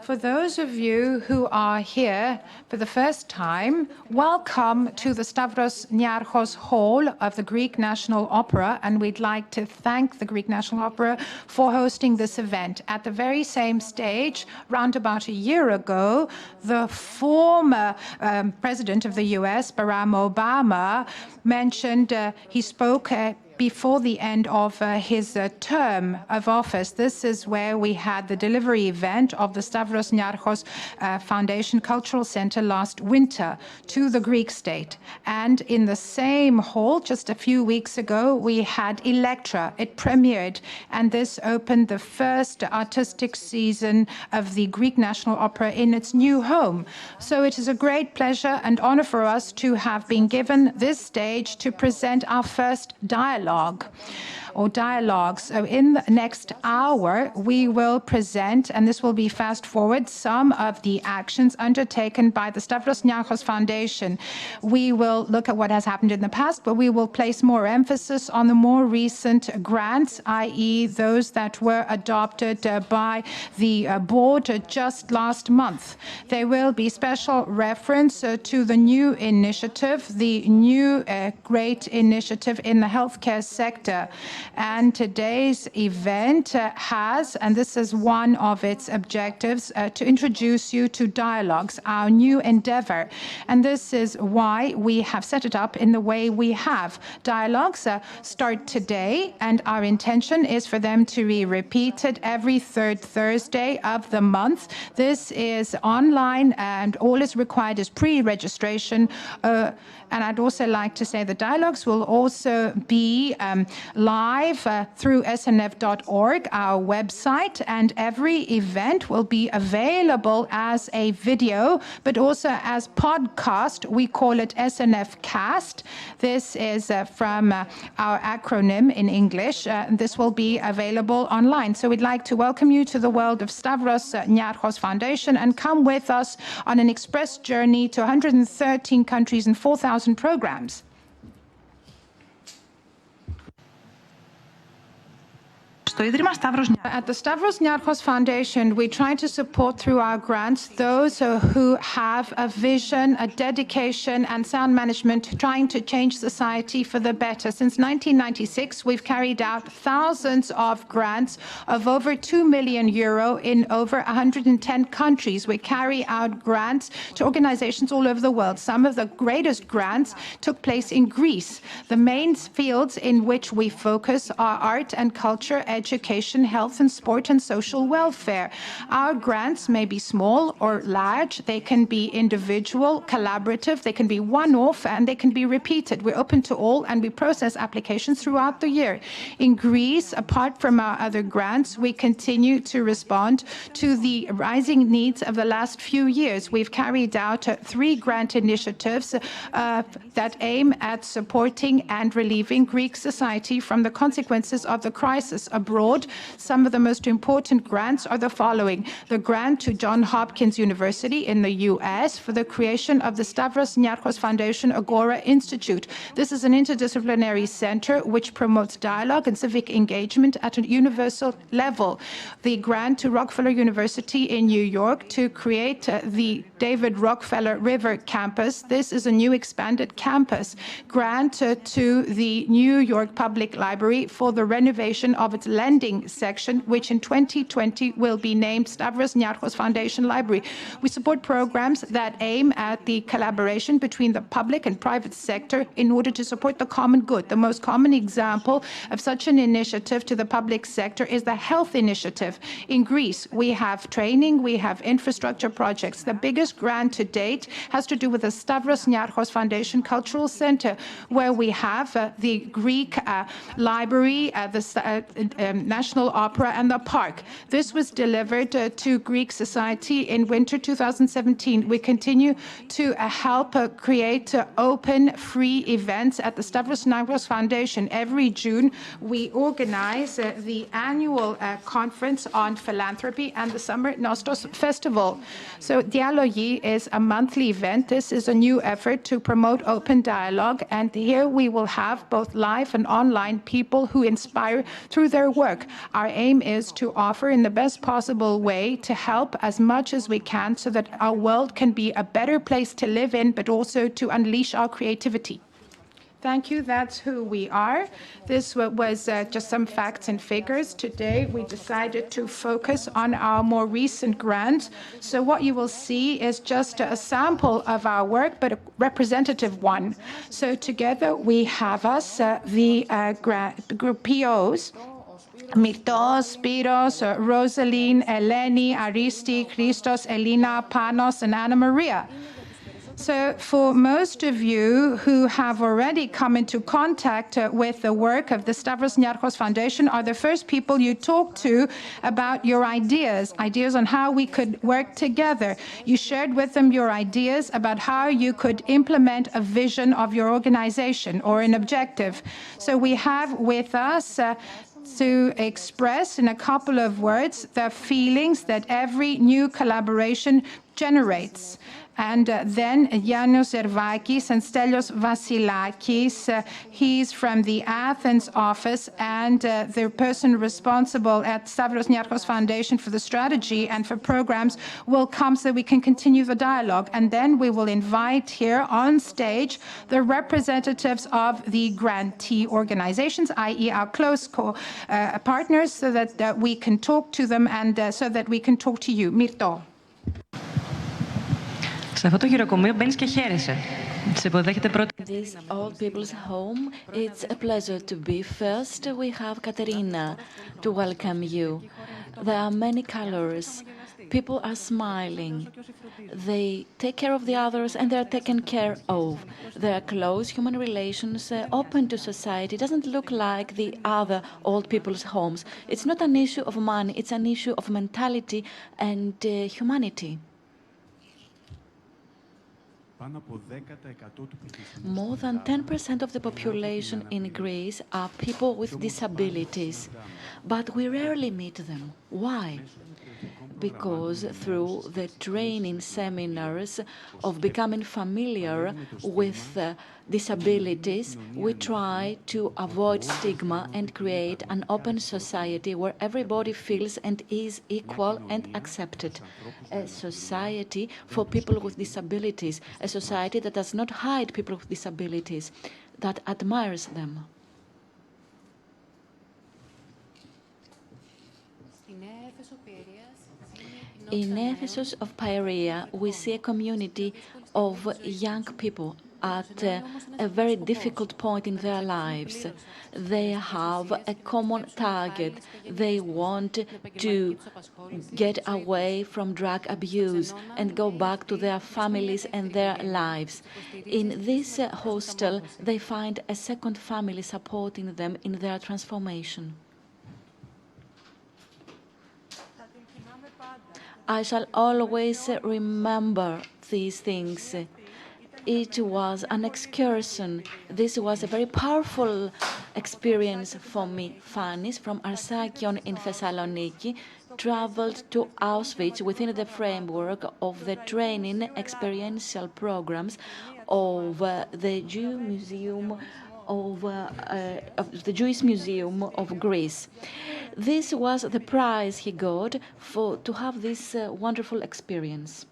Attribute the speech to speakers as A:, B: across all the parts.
A: For those of you who are here for the first time, welcome to the Stavros Niarchos Hall of the Greek National Opera, and we'd like to thank the Greek National Opera for hosting this event. At the very same stage, round about a year ago, the former president of the US, Barack Obama, mentioned, he spoke before the end of his term of office. This is where we had the delivery event of the Stavros Niarchos Foundation Cultural Center last winter to the Greek state. And in the same hall, just a few weeks ago, we had Electra. It premiered, and this opened the first artistic season of the Greek National Opera in its new home. So it is a great pleasure and honor for us to have been given this stage to present our first dialogues. So in the next hour, we will present, and this will be fast forward, some of the actions undertaken by the Stavros Niarchos Foundation. We will look at what has happened in the past, but we will place more emphasis on the more recent grants, i.e. those that were adopted by the board just last month. There will be special reference to the new initiative, the new great initiative in the healthcare sector. And today's event has, and this is one of its objectives, to introduce you to Dialogues, our new endeavor. And this is why we have set it up in the way we have. Dialogues start today, and our intention is for them to be repeated every third Thursday of the month. This is online, and all is required is pre-registration. And I'd also like to say the dialogues will also be live through snf.org, our website, and every event will be available as a video, but also as podcast. We call it SNF Cast. This is from our acronym in English. This will be available online. So we'd like to welcome you to the world of Stavros Niarchos Foundation and come with us on an express journey to 113 countries and 4,000 programs. At the Stavros Niarchos Foundation, we try to support through our grants those who have a vision, a dedication, and sound management trying to change society for the better. Since 1996, we've carried out thousands of grants of over €2 million in over 110 countries. We carry out grants to organizations all over the world. Some of the greatest grants took place in Greece. The main fields in which we focus are art and culture, education, health and sport, and social welfare. Our grants may be small or large. They can be individual, collaborative, they can be one-off, and they can be repeated. We're open to all, and we process applications throughout the year. In Greece, apart from our other grants, we continue to respond to the rising needs of the last few years. We've carried out 3 grant initiatives that aim at supporting and relieving Greek society from the consequences of the crisis abroad. Some of the most important grants are the following: the grant to Johns Hopkins University in the US for the creation of the Stavros Niarchos Foundation Agora Institute. This is an interdisciplinary center which promotes dialogue and civic engagement at a universal level. The grant to Rockefeller University in New York to create the David Rockefeller River campus. This is a new expanded campus. Grant to the New York Public Library for the renovation of its lending section, which in 2020 will be named Stavros Niarchos Foundation Library. We support programs that aim at the collaboration between the public and private sector in order to support the common good. The most common example of such an initiative to the public sector is the health initiative. In Greece, we have training, we have infrastructure projects. The biggest grant to date has to do with the Stavros Niarchos Foundation Cultural Center, where we have the Greek library, the National Opera, and the park. This was delivered to Greek society in winter 2017. We continue to help create open, free events at the Stavros Niarchos Foundation. Every June, we organize the annual conference on philanthropy and the Summer Nostos Festival. So Dialogi is a monthly event. This is a new effort to promote open dialogue, and here we will have both live and online people who inspire through their work. Our aim is to offer in the best possible way to help as much as we can so that our world can be a better place to live in, but also to unleash our creativity. Thank you. That's who we are. This was just some facts and figures. Today, we decided to focus on our more recent grant. So what you will see is just a sample of our work, but a representative one. So together, we have us, the group POs, Myrtos, Spiros, Rosaline, Eleni, Aristi, Christos, Elena, Panos, and Anna Maria. So for most of you who have already come into contact with the work of the Stavros Niarchos Foundation are the first people you talk to about your ideas on how we could work together. You shared with them your ideas about how you could implement a vision of your organization or an objective. So we have with us to express in a couple of words the feelings that every new collaboration generates. And then Yannis Zervakis and Stelios Vasilakis, he's from the Athens office and the person responsible at Stavros Niarchos Foundation for the strategy and for programs will come so we can continue the dialogue. And then we will invite here on stage the representatives of the grantee organizations, i.e. our close partners, so that we can talk to them and so that we can talk to you. Myrto.
B: Σε αυτό το γυροκομείο μπαίνεις και χαίρεσαι. Σε υποδέχεται πρώτα.
C: This old people's home, it's a pleasure to be. First, we have Katerina to welcome you. There are many colors. People are smiling. They take care of the others and they are taken care of. There are close human relations, open to society. It doesn't look like the other old people's homes. It's not an issue of money, it's an issue of mentality and humanity. More than 10% of the population in Greece are people with disabilities, but we rarely meet them. Why? Because through the training seminars of becoming familiar with disabilities, we try to avoid stigma and create an open society where everybody feels and is equal and accepted. A society for people with disabilities, a society that does not hide people with disabilities, that admires them. In Ephesus of Pieria, we see a community of young people at a very difficult point in their lives. They have a common target. They want to get away from drug abuse and go back to their families and their lives. In this hostel, they find a second family supporting them in their transformation. I shall always remember these things. It was an excursion. This was a very powerful experience for me. Fanis from Arsakion in Thessaloniki traveled to Auschwitz within the framework of the training experiential programs of the Jewish Museum of Greece. This was the prize he got to have this wonderful experience.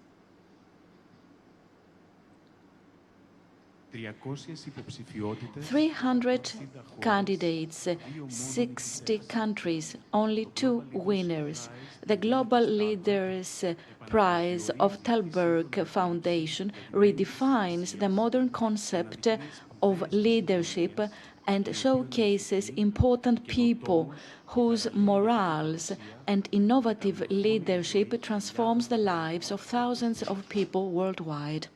C: 300 candidates, 60 countries, only 2 winners. The Global Leaders Prize of Telberg Foundation redefines the modern concept of leadership and showcases important people whose morals and innovative leadership transforms the lives of thousands of people worldwide.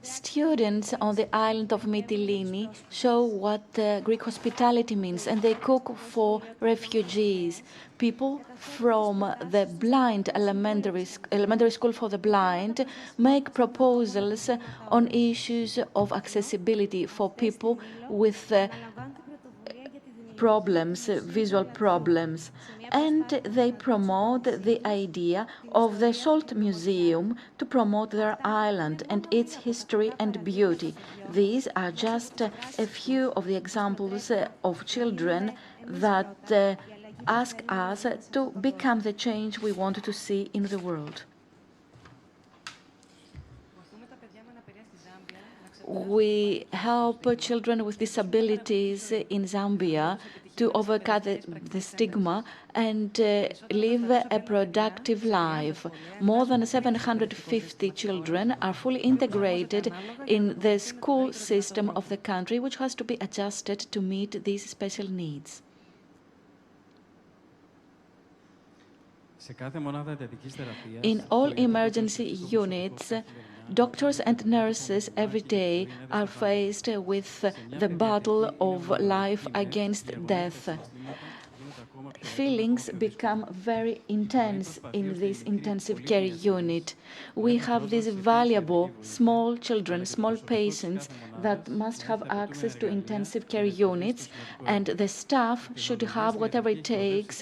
C: Students on the island of Mytilene show what Greek hospitality means, and they cook for refugees. People from the blind elementary school for the blind make proposals on issues of accessibility for people with problems, visual problems, and they promote the idea of the Salt Museum to promote their island and its history and beauty. These are just a few of the examples of children that ask us to become the change we want to see in the world. We help children with disabilities in Zambia to overcome the stigma and live a productive life. More than 750 children are fully integrated in the school system of the country, which has to be adjusted to meet these special needs. In all emergency units, doctors and nurses every day are faced with the battle of life against death. Feelings become very intense in this intensive care unit. We have these valuable small children, small patients that must have access to intensive care units, and the staff should have whatever it takes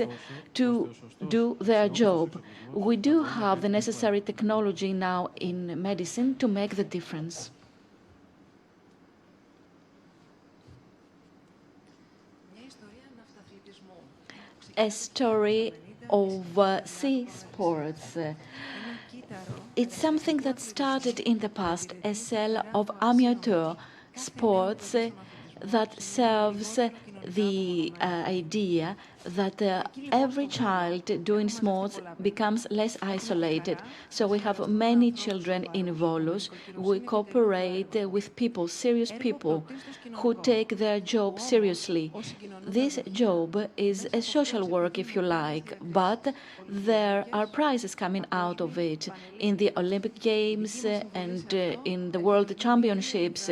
C: to do their job. We do have the necessary technology now in medicine to make the difference. A story of sea sports. It's something that started in the past, a cell of amateur sports that serves the idea that every child doing sports becomes less isolated. So we have many children in Volos. We cooperate with people, serious people, who take their job seriously. This job is a social work, if you like, but there are prizes coming out of it in the Olympic Games and in the World Championships.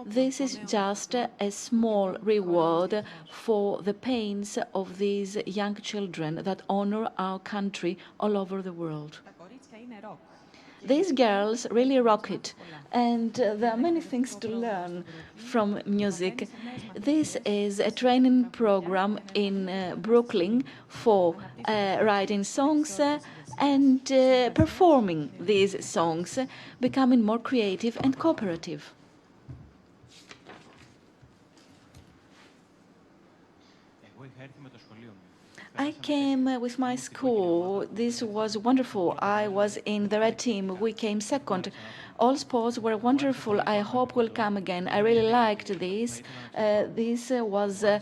C: This is just a small reward for the pains of these young children that honor our country all over the world. These girls really rock it, and there are many things to learn from music. This is a training program in Brooklyn for writing songs and performing these songs, becoming more creative and cooperative. I came with my school. This was wonderful. I was in the red team. We came second. All sports were wonderful. I hope we'll come again. I really liked this. This was a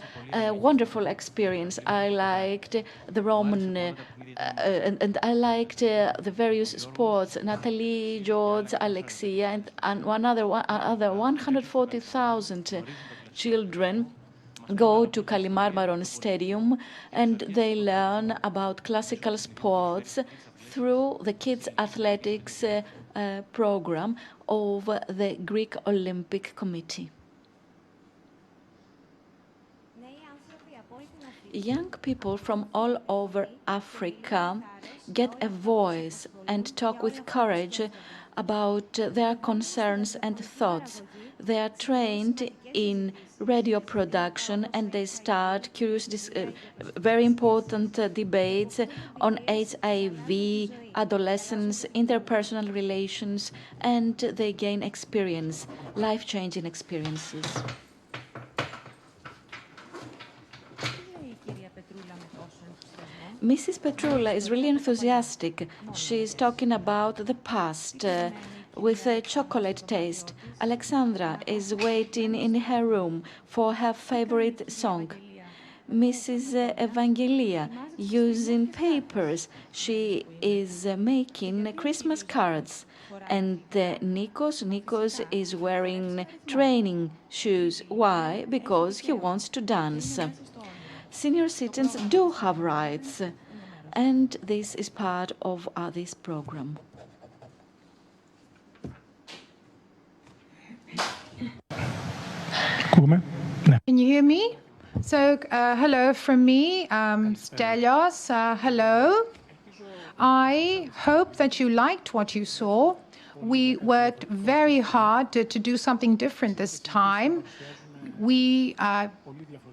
C: wonderful experience. I liked the Roman and I liked the various sports. Natalie, George, Alexia, and other 140,000 children go to Kalimarmaron Stadium and they learn about classical sports through the kids' athletics program of the Greek Olympic Committee. Young people from all over Africa get a voice and talk with courage about their concerns and thoughts. They are trained in radio production and they start very important debates on HIV, adolescence, interpersonal relations, and they gain experience, life-changing experiences. Mrs. Petrula is really enthusiastic. She's talking about the past with a chocolate taste. Alexandra is waiting in her room for her favorite song. Mrs. Evangelia using papers. She is making Christmas cards. And Nikos is wearing training shoes. Why? Because he wants to dance. Senior citizens do have rights, and this is part of this program.
A: Can you hear me? So, hello from me, Stelios. Hello. I hope that you liked what you saw. We worked very hard to do something different this time.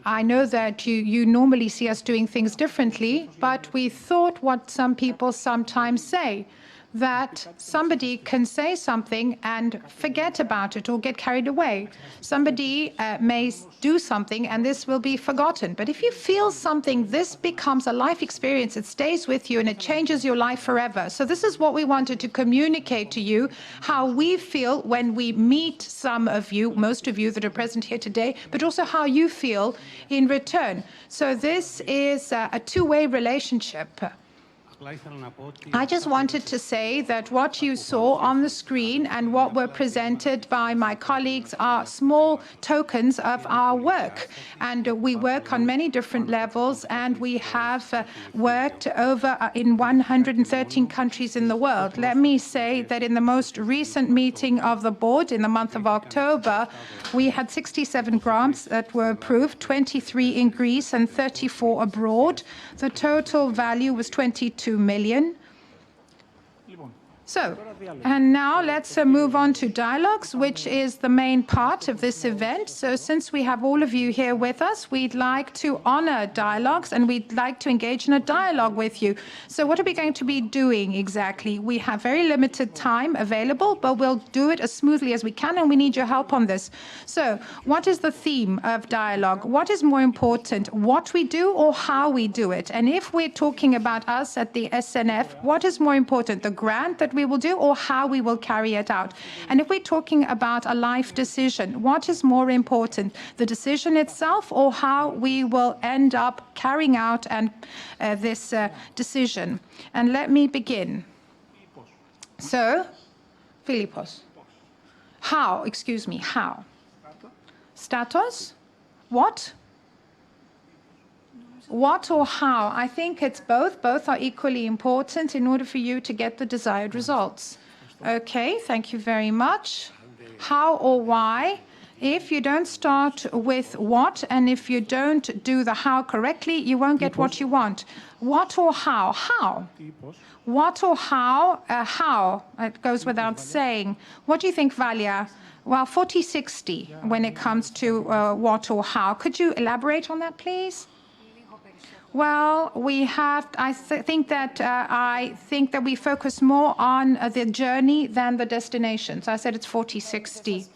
A: I know that you normally see us doing things differently, but we thought what some people sometimes say, that somebody can say something and forget about it or get carried away. Somebody may do something and this will be forgotten. But if you feel something, this becomes a life experience. It stays with you and it changes your life forever. So this is what we wanted to communicate to you, how we feel when we meet some of you, most of you that are present here today, but also how you feel in return. So this is a two-way relationship. I just wanted to say that what you saw on the screen and what were presented by my colleagues are small tokens of our work. And we work on many different levels, and we have worked over in 113 countries in the world. Let me say that in the most recent meeting of the board in the month of October, we had 67 grants that were approved, 23 in Greece and 34 abroad. The total value was 22 million. So, and now let's move on to dialogues, which is the main part of this event. So since we have all of you here with us, we'd like to honor dialogues and we'd like to engage in a dialogue with you. So what are we going to be doing exactly? We have very limited time available, but we'll do it as smoothly as we can, and we need your help on this. So what is the theme of dialogue? What is more important, what we do or how we do it? And if we're talking about us at the SNF, what is more important, the grant that we will do or how we will carry it out? And if we're talking about a life decision, what is more important, the decision itself or how we will end up carrying out this decision? And let me begin. So, Philippos. How? Status? What? What or how? I think it's both. Both are equally important in order for you to get the desired results. Okay, thank you very much. How or why? If you don't start with what, and if you don't do the how correctly, you won't get what you want. What or how? How? What or how? How? It goes without saying. What do you think, Valia? Well, 40-60 when it comes to what or how. Could you elaborate on that, please? Well, I think that we focus more on the journey than the destinations. I said it's 40-60.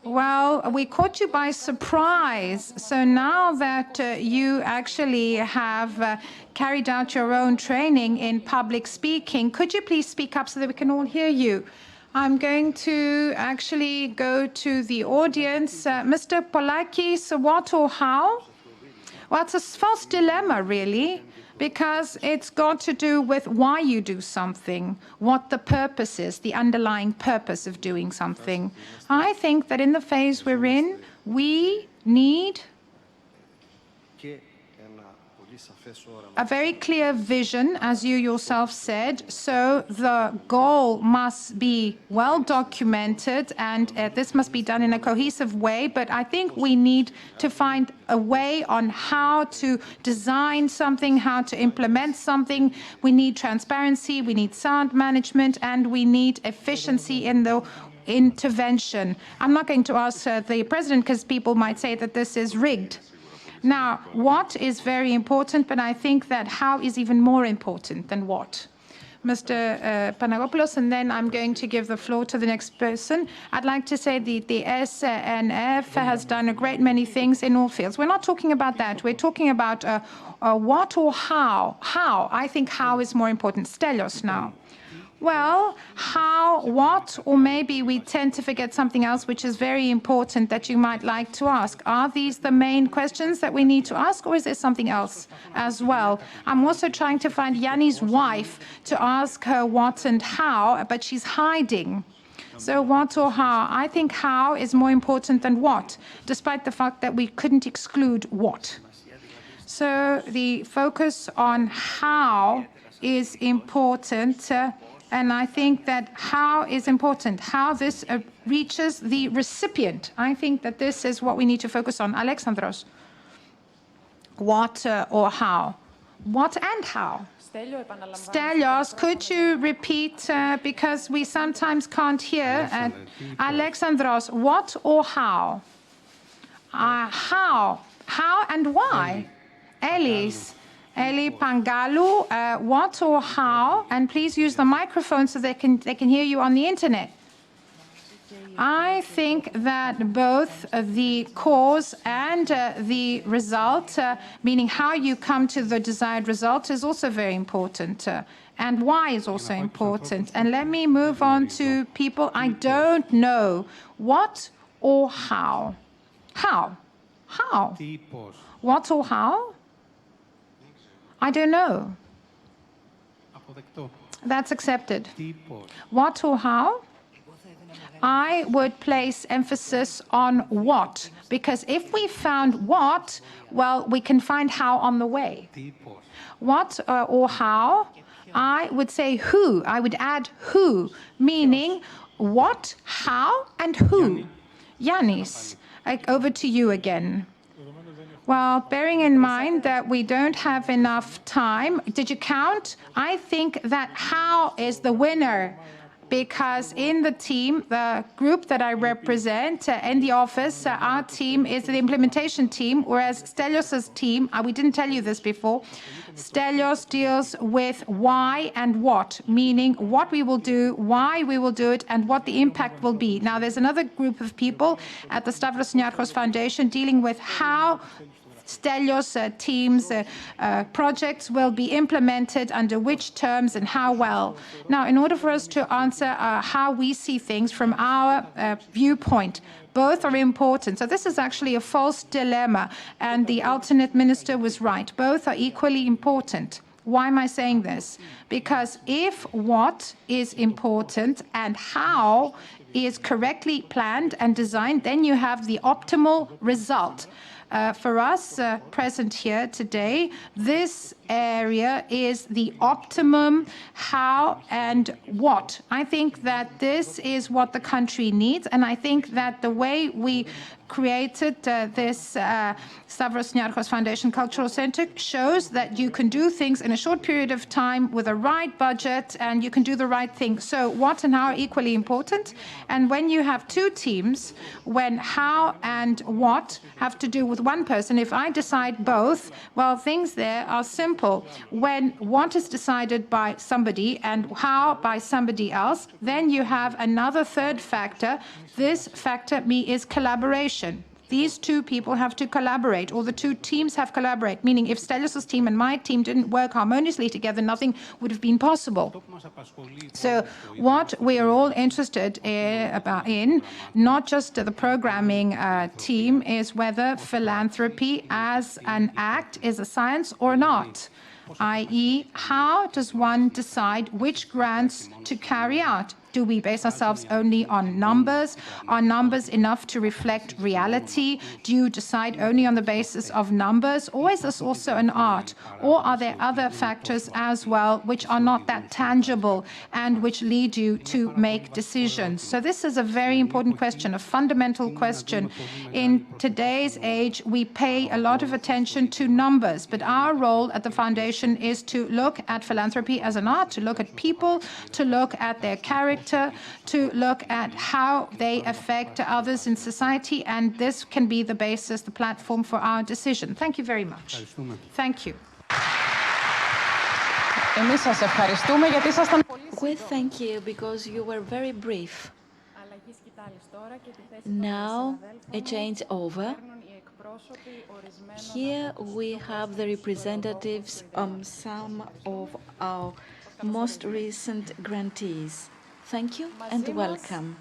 A: Well, we caught you by surprise. So now that you actually have carried out your own training in public speaking, could you please speak up so that we can all hear you? I'm going to actually go to the audience. Mr. Polakis, what or how? Well, it's a false dilemma, really, because it's got to do with why you do something, what the purpose is, the underlying purpose of doing something. I think that in the phase we're in, we need a very clear vision, as you yourself said. So the goal must be well documented, and this must be done in a cohesive way. But I think we need to find a way on how to design something, how to implement something. We need transparency, we need sound management, and we need efficiency in the intervention. I'm not going to ask the president, because people might say that this is rigged. Now, what is very important, but I think that how is even more important than what. Mr. Panagopoulos, and then I'm going to give the floor to the next person. I'd like to say the SNF has done a great many things in all fields. We're not talking about that. We're talking about what or how. How? I think how is more important. Stelios now. Well, how, what, or maybe we tend to forget something else which is very important that you might like to ask. Are these the main questions that we need to ask, or is there something else as well? I'm also trying to find Yanni's wife to ask her what and how, but she's hiding. So what or how? I think how is more important than what, despite the fact that we couldn't exclude what. So the focus on how is important. And I think that how is important, how this reaches the recipient. I think that this is what we need to focus on. Alexandros, what or how? What and how? Stelios, could you repeat, because we sometimes can't hear. Alexandros, what or how? How? How and why? Eli Pangalu, what or how? And please use the microphone so they can hear you on the internet. I think that both the cause and the result, meaning how you come to the desired result, is also very important. And why is also important. And let me move on to people I don't know. What or how? How? How? What or how? I don't know. That's accepted. What or how? I would place emphasis on what, because if we found what, well, we can find how on the way. What or how? I would say who. I would add who, meaning what, how, and who. Yanis, over to you again. Well, bearing in mind that we don't have enough time, did you count? I think that how is the winner. Because in the team, the group that I represent in the office, our team is the implementation team, whereas Stelios's team, we didn't tell you this before, Stelios deals with why and what, meaning what we will do, why we will do it, and what the impact will be. Now, there's another group of people at the Stavros Niarchos Foundation dealing with how Stelios teams' projects will be implemented, under which terms and how well. Now, in order for us to answer how we see things from our viewpoint, both are important. So this is actually a false dilemma, and the alternate minister was right. Both are equally important. Why am I saying this? Because if what is important and how is correctly planned and designed, then you have the optimal result. For us present here today, this area is the optimum how and what. I think that this is what the country needs, and I think that the way we created this Stavros Niarchos Foundation Cultural Center shows that you can do things in a short period of time with a right budget, and you can do the right thing. So what and how are equally important. And when you have two teams, when how and what have to do with one person, if I decide both, well, things there are simple. When what is decided by somebody and how by somebody else, then you have another third factor. This factor is collaboration. These two people have to collaborate, or the two teams have to collaborate, meaning if Stelios' team and my team didn't work harmoniously together, nothing would have been possible. So what we are all interested in, not just the programming team, is whether philanthropy as an act is a science or not, i.e., how does one decide which grants to carry out? Do we base ourselves only on numbers? Are numbers enough to reflect reality? Do you decide only on the basis of numbers? Or is this also an art? Or are there other factors as well which are not that tangible and which lead you to make decisions? So this is a very important question, a fundamental question. In today's age, we pay a lot of attention to numbers, but our role at the foundation is to look at philanthropy as an art, to look at people, to look at their character, to look at how they affect others in society, and this can be the basis, the platform for our decision. Thank you very much. Thank you.
C: We thank you because you were very brief. Now, a change over. Here we have the representatives of some of our most recent grantees. Thank you and welcome.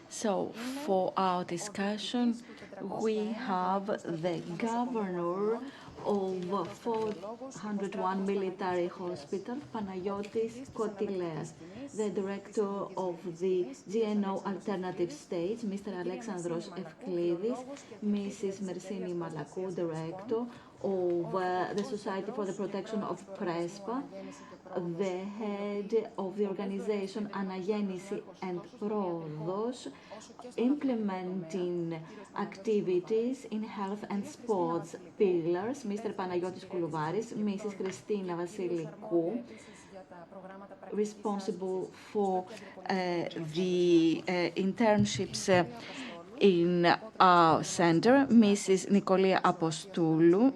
C: So, for our discussion, we have the governor of 401 Military Hospital, Panagiotis Kotileas, the director of the GNO Alternative States, Mr. Alexandros Evklidis, Mrs. Mersini Malakou, director of the Society for the Protection of Prespa, the head of the organization Anagέννηση and Πρόοδος, implementing activities in health and sports pillars, Mr. Panagiotis Koulouvaris, Mrs. Christina Vasilikou, responsible for the internships in our center, Mrs. Nicolia Apostoulou.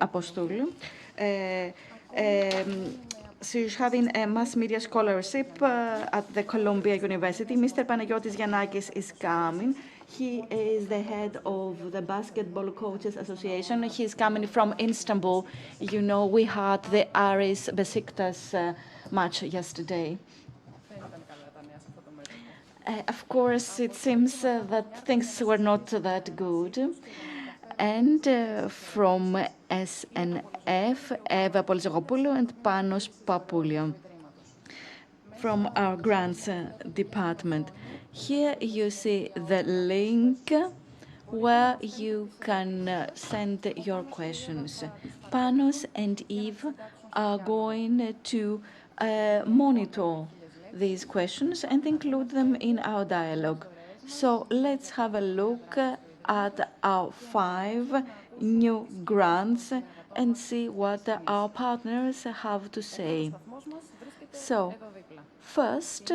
C: She's having a mass media scholarship at the Columbia University. Mr. Panagiotis Giannakis is coming. He is the head of the Basketball Coaches Association. He's coming from Istanbul. You know, we had the Aris Besiktas match yesterday. Of course, it seems that things were not that good. And from SNF, Eva Polizogopoulou and Panos Papoulio from our grants department. Here you see the link where you can send your questions. Panos and Eve are going to monitor these questions and include them in our dialogue. So let's have a look at our 5 new grants and see what our partners have to say. So, first,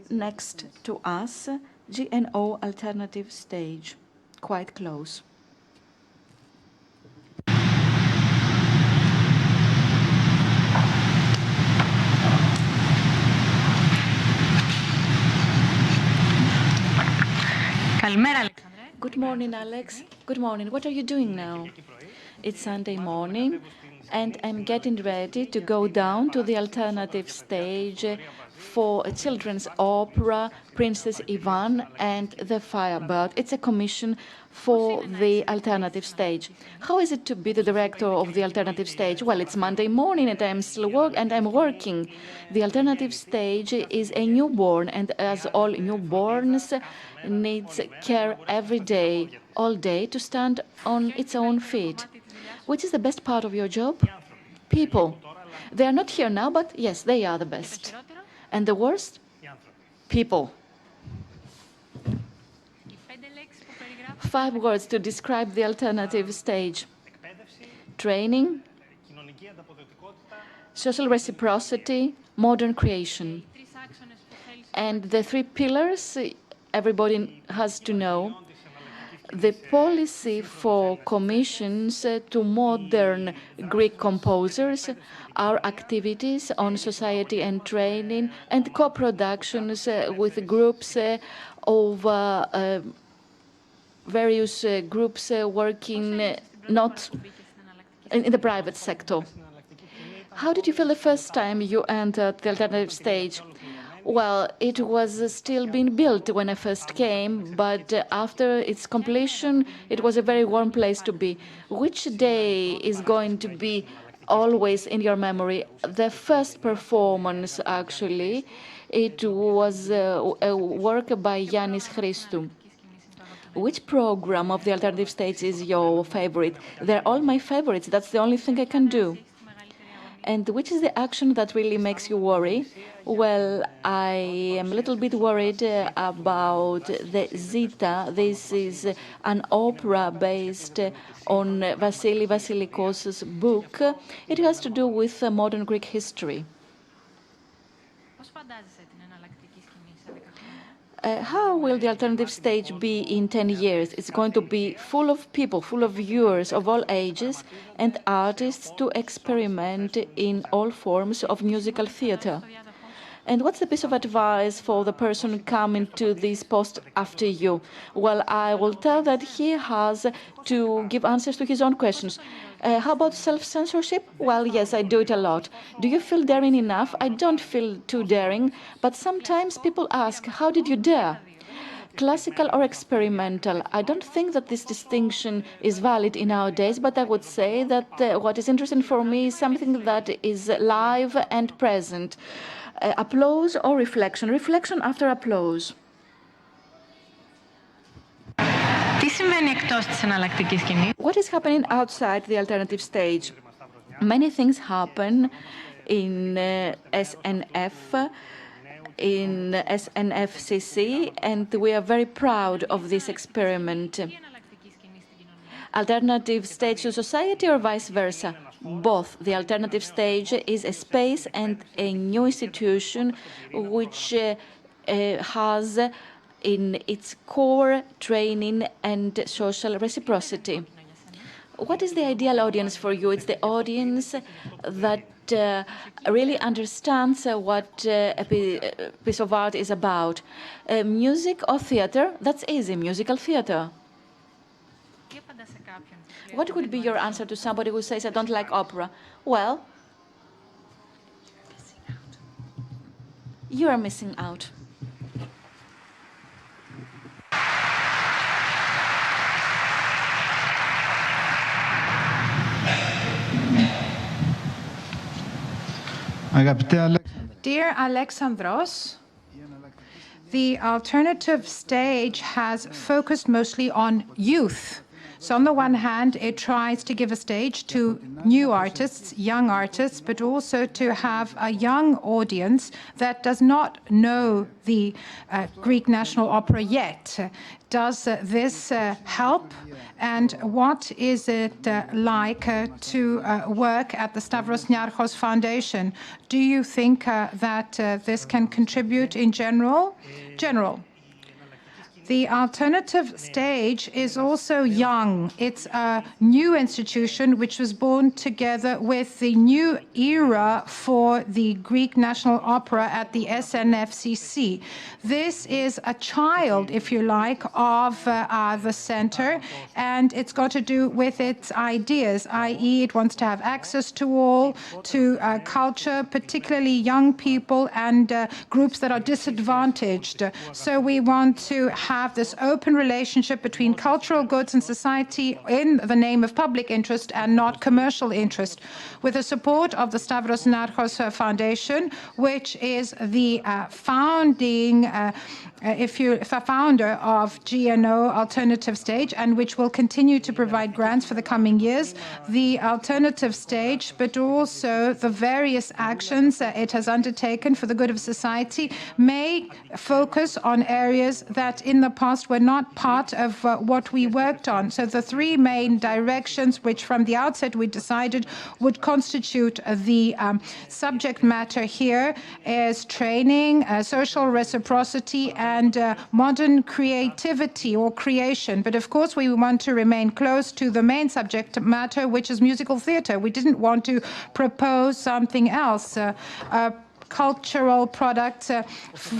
C: next to us, GNO Alternative Stage, quite close. Good morning, Alex. Good morning. What are you doing now? It's Sunday morning, and I'm getting ready to go down to the alternative stage for a children's opera, Princess Ivan and the Firebird. It's a commission for the alternative stage. How is it to be the director of the alternative stage? Well, it's Monday morning and I'm working. The alternative stage is a newborn, and as all newborns, needs care every day, all day, to stand on its own feet. Which is the best part of your job? People. They are not here now, but yes, they are the best. And the worst? People. 5 words to describe the alternative stage: training, social reciprocity, modern creation. And the 3 pillars everybody has to know: the policy for commissions to modern Greek composers, our activities on society and training, and co-productions with groups of various groups working not in the private sector. How did you feel the first time you entered the alternative stage? Well, it was still being built when I first came, but after its completion, it was a very warm place to be. Which day is going to be always in your memory? The first performance, actually, it was a work by Yannis Christou. Which program of the alternative stage is your favorite? They're all my favorites. That's the only thing I can do. And which is the action that really makes you worry? Well, I am a little bit worried about the Zita. This is an opera based on Vassili Vassilikos' book. It has to do with modern Greek history. How will the alternative stage be in 10 years? It's going to be full of people, full of viewers of all ages and artists to experiment in all forms of musical theater. And what's the piece of advice for the person coming to this post after you? Well, I will tell that he has to give answers to his own questions. How about self-censorship? Well, yes, I do it a lot. Do you feel daring enough? I don't feel too daring, but sometimes people ask, how did you dare? Classical or experimental? I don't think that this distinction is valid in our days, but I would say that what is interesting for me is something that is live and present. Applause or reflection? Reflection after applause. What is happening outside the alternative stage? Many things happen in SNF, in SNFCC, and we are very proud of this experiment. Alternative stage to society or vice versa? both. The alternative stage is a space and a new institution which has in its core training and social reciprocity. What is the ideal audience for you? It's the audience that really understands what a piece of art is about. Music or theater? That's easy, musical theater. What would be your answer to somebody who says, I don't like opera? Well, you are missing out.
A: Dear Alexandros, the alternative stage has focused mostly on youth. So on the one hand, it tries to give a stage to new artists, young artists, but also to have a young audience that does not know the Greek National Opera yet. Does this help? And what is it like to work at the Stavros Niarchos Foundation? Do you think that this can contribute in general? The alternative stage is also young. It's a new institution which was born together with the new era for the Greek National Opera at the SNF. This is a child, if you like, of the center, and it's got to do with its ideas, i.e. it wants to have access to all, to culture, particularly young people and groups that are disadvantaged. So we want to have this open relationship between cultural goods and society in the name of public interest and not commercial interest, with the support of the Stavros Niarchos Foundation, which is the founding founder of GNO Alternative Stage, and which will continue to provide grants for the coming years. The alternative stage, but also the various actions it has undertaken for the good of society, may focus on areas that in the past were not part of what we worked on. So the three main directions, which from the outset we decided would constitute the subject matter here, is training, social reciprocity, and modern creativity or creation. But of course, we want to remain close to the main subject matter, which is musical theatre. We didn't want to propose something else. Cultural products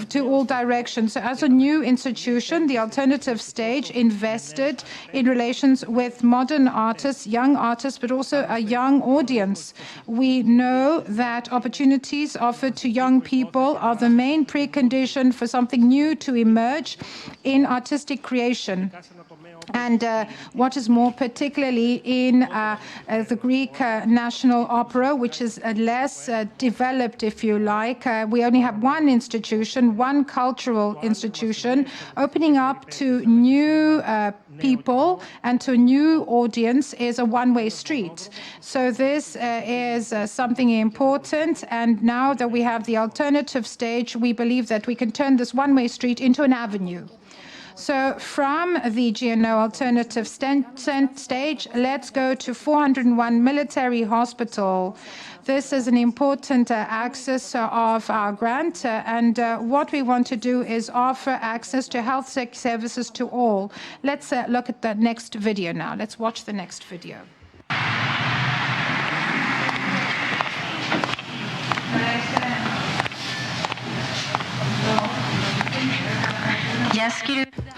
A: to all directions. So as a new institution, the alternative stage invested in relations with modern artists, young artists, but also a young audience. We know that opportunities offered to young people are the main precondition for something new to emerge in artistic creation. And what is more, particularly in the Greek National Opera, which is less developed, if you like. We only have one institution, one cultural institution, opening up to new people and to a new audience is a one-way street. So this is something important. And now that we have the alternative stage, we believe that we can turn this one-way street into an avenue. So from the GNO alternative stage, let's go to 401 Military Hospital. This is an important access of our grant, and what we want to do is offer access to health services to all. Let's look at the next video now. Let's watch the next video.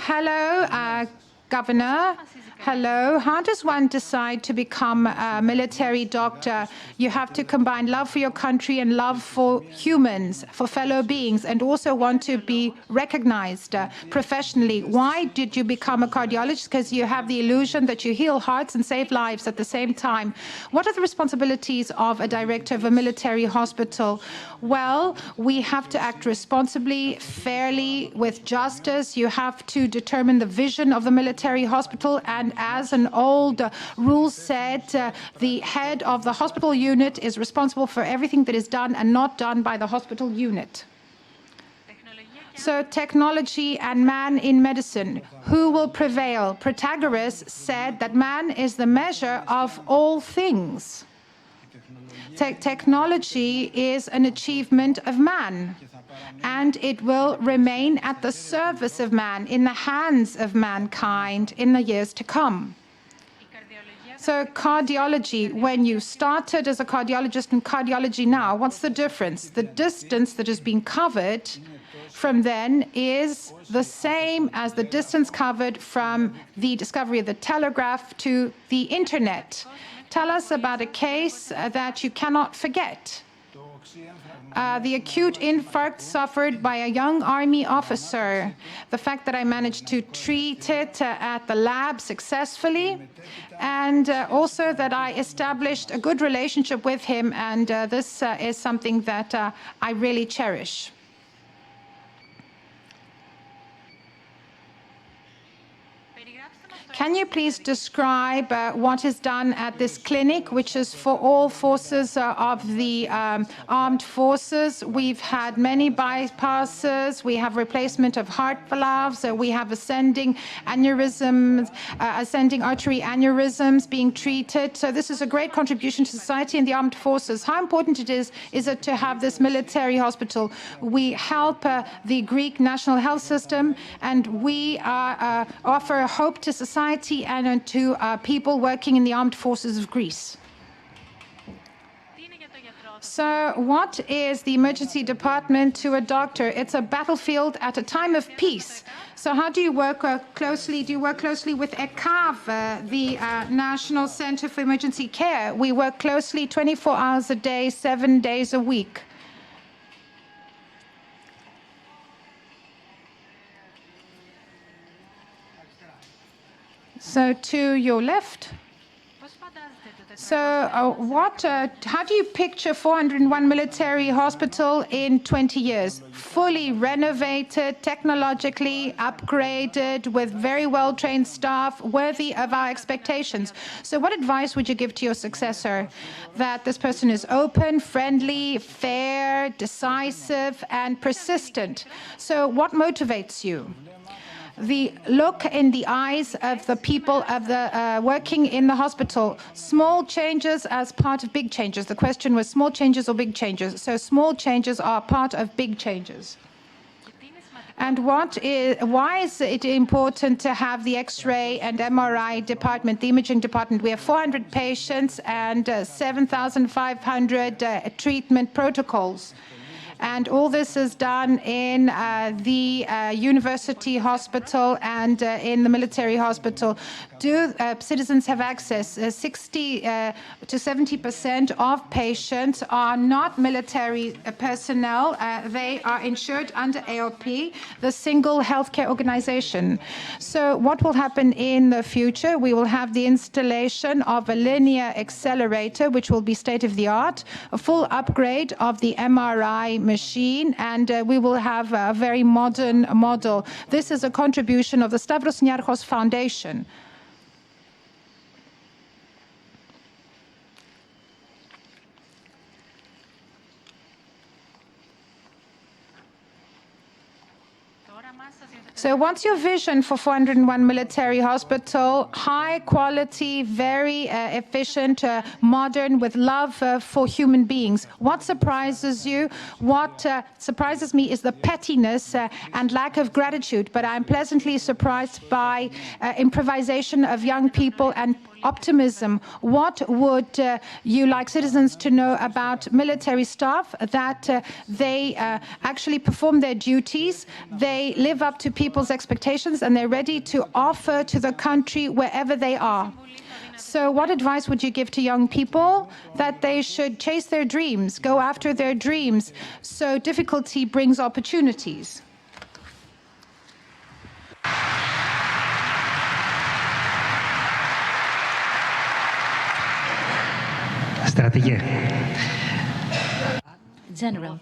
A: Hello, Governor. Hello. How does one decide to become a military doctor? You have to combine love for your country and love for humans, for fellow beings, and also want to be recognized professionally. Why did you become a cardiologist? Because you have the illusion that you heal hearts and save lives at the same time. What are the responsibilities of a director of a military hospital? Well, we have to act responsibly, fairly, with justice. You have to determine the vision of the military hospital, and as an old rule said, the head of the hospital unit is responsible for everything that is done and not done by the hospital unit. So technology and man in medicine, who will prevail? Protagoras said that man is the measure of all things. Technology is an achievement of man, and it will remain at the service of man, in the hands of mankind in the years to come. So cardiology, when you started as a cardiologist and cardiology now, what's the difference? The distance that has been covered from then is the same as the distance covered from the discovery of the telegraph to the internet. Tell us about a case that you cannot forget. The acute infarct suffered by a young army officer. The fact that I managed to treat it at the lab successfully, and also that I established a good relationship with him, and this is something that I really cherish. Can you please describe what is done at this clinic, which is for all forces of the armed forces? We've had many bypasses. We have replacement of heart valves. We have ascending aneurysms, ascending artery aneurysms being treated. So this is a great contribution to society and the armed forces. How important it is it to have this military hospital? We help the Greek national health system, and we offer hope to society and to people working in the armed forces of Greece. So what is the emergency department to a doctor? It's a battlefield at a time of peace. So how do you work closely? Do you work closely with ECAV, the National Center for Emergency Care? We work closely 24 hours a day, 7 days a week. So to your left. So how do you picture 401 military hospital in 20 years? Fully renovated, technologically upgraded, with very well-trained staff, worthy of our expectations. So what advice would you give to your successor? That this person is open, friendly, fair, decisive, and persistent. So what motivates you? The look in the eyes of the people of the working in the hospital. Small changes as part of big changes. The question was small changes or big changes. So small changes are part of big changes. And why is it important to have the X-ray and MRI department, the imaging department? We have 400 patients and 7,500 treatment protocols. And all this is done in the university hospital and in the military hospital. Do citizens have access? 60 to 70% of patients are not military personnel. They are insured under AOP, the single healthcare organization. So what will happen in the future? We will have the installation of a linear accelerator, which will be state-of-the-art, a full upgrade of the MRI machine, and we will have a very modern model. This is a contribution of the Stavros Niarchos Foundation. So what's your vision for 401 military hospital? High quality, very efficient, modern, with love for human beings. What surprises you? What surprises me is the pettiness and lack of gratitude, but I'm pleasantly surprised by improvisation of young people and optimism. What would you like citizens to know about military staff? That they actually perform their duties, they live up to people's expectations, and they're ready to offer to the country wherever they are. So what advice would you give to young people? That they should chase their dreams, go after their dreams. So difficulty brings opportunities.
C: General,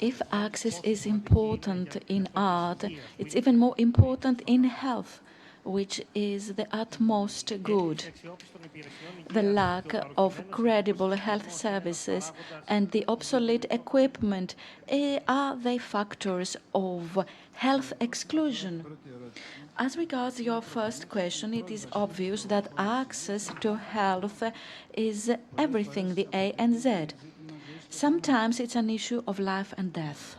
C: if access is important in art, it's even more important in health, which is the utmost good. The lack of credible health services and the obsolete equipment are the factors of health exclusion. As regards your first question, it is obvious that access to health is everything, the A and Z. Sometimes it's an issue of life and death.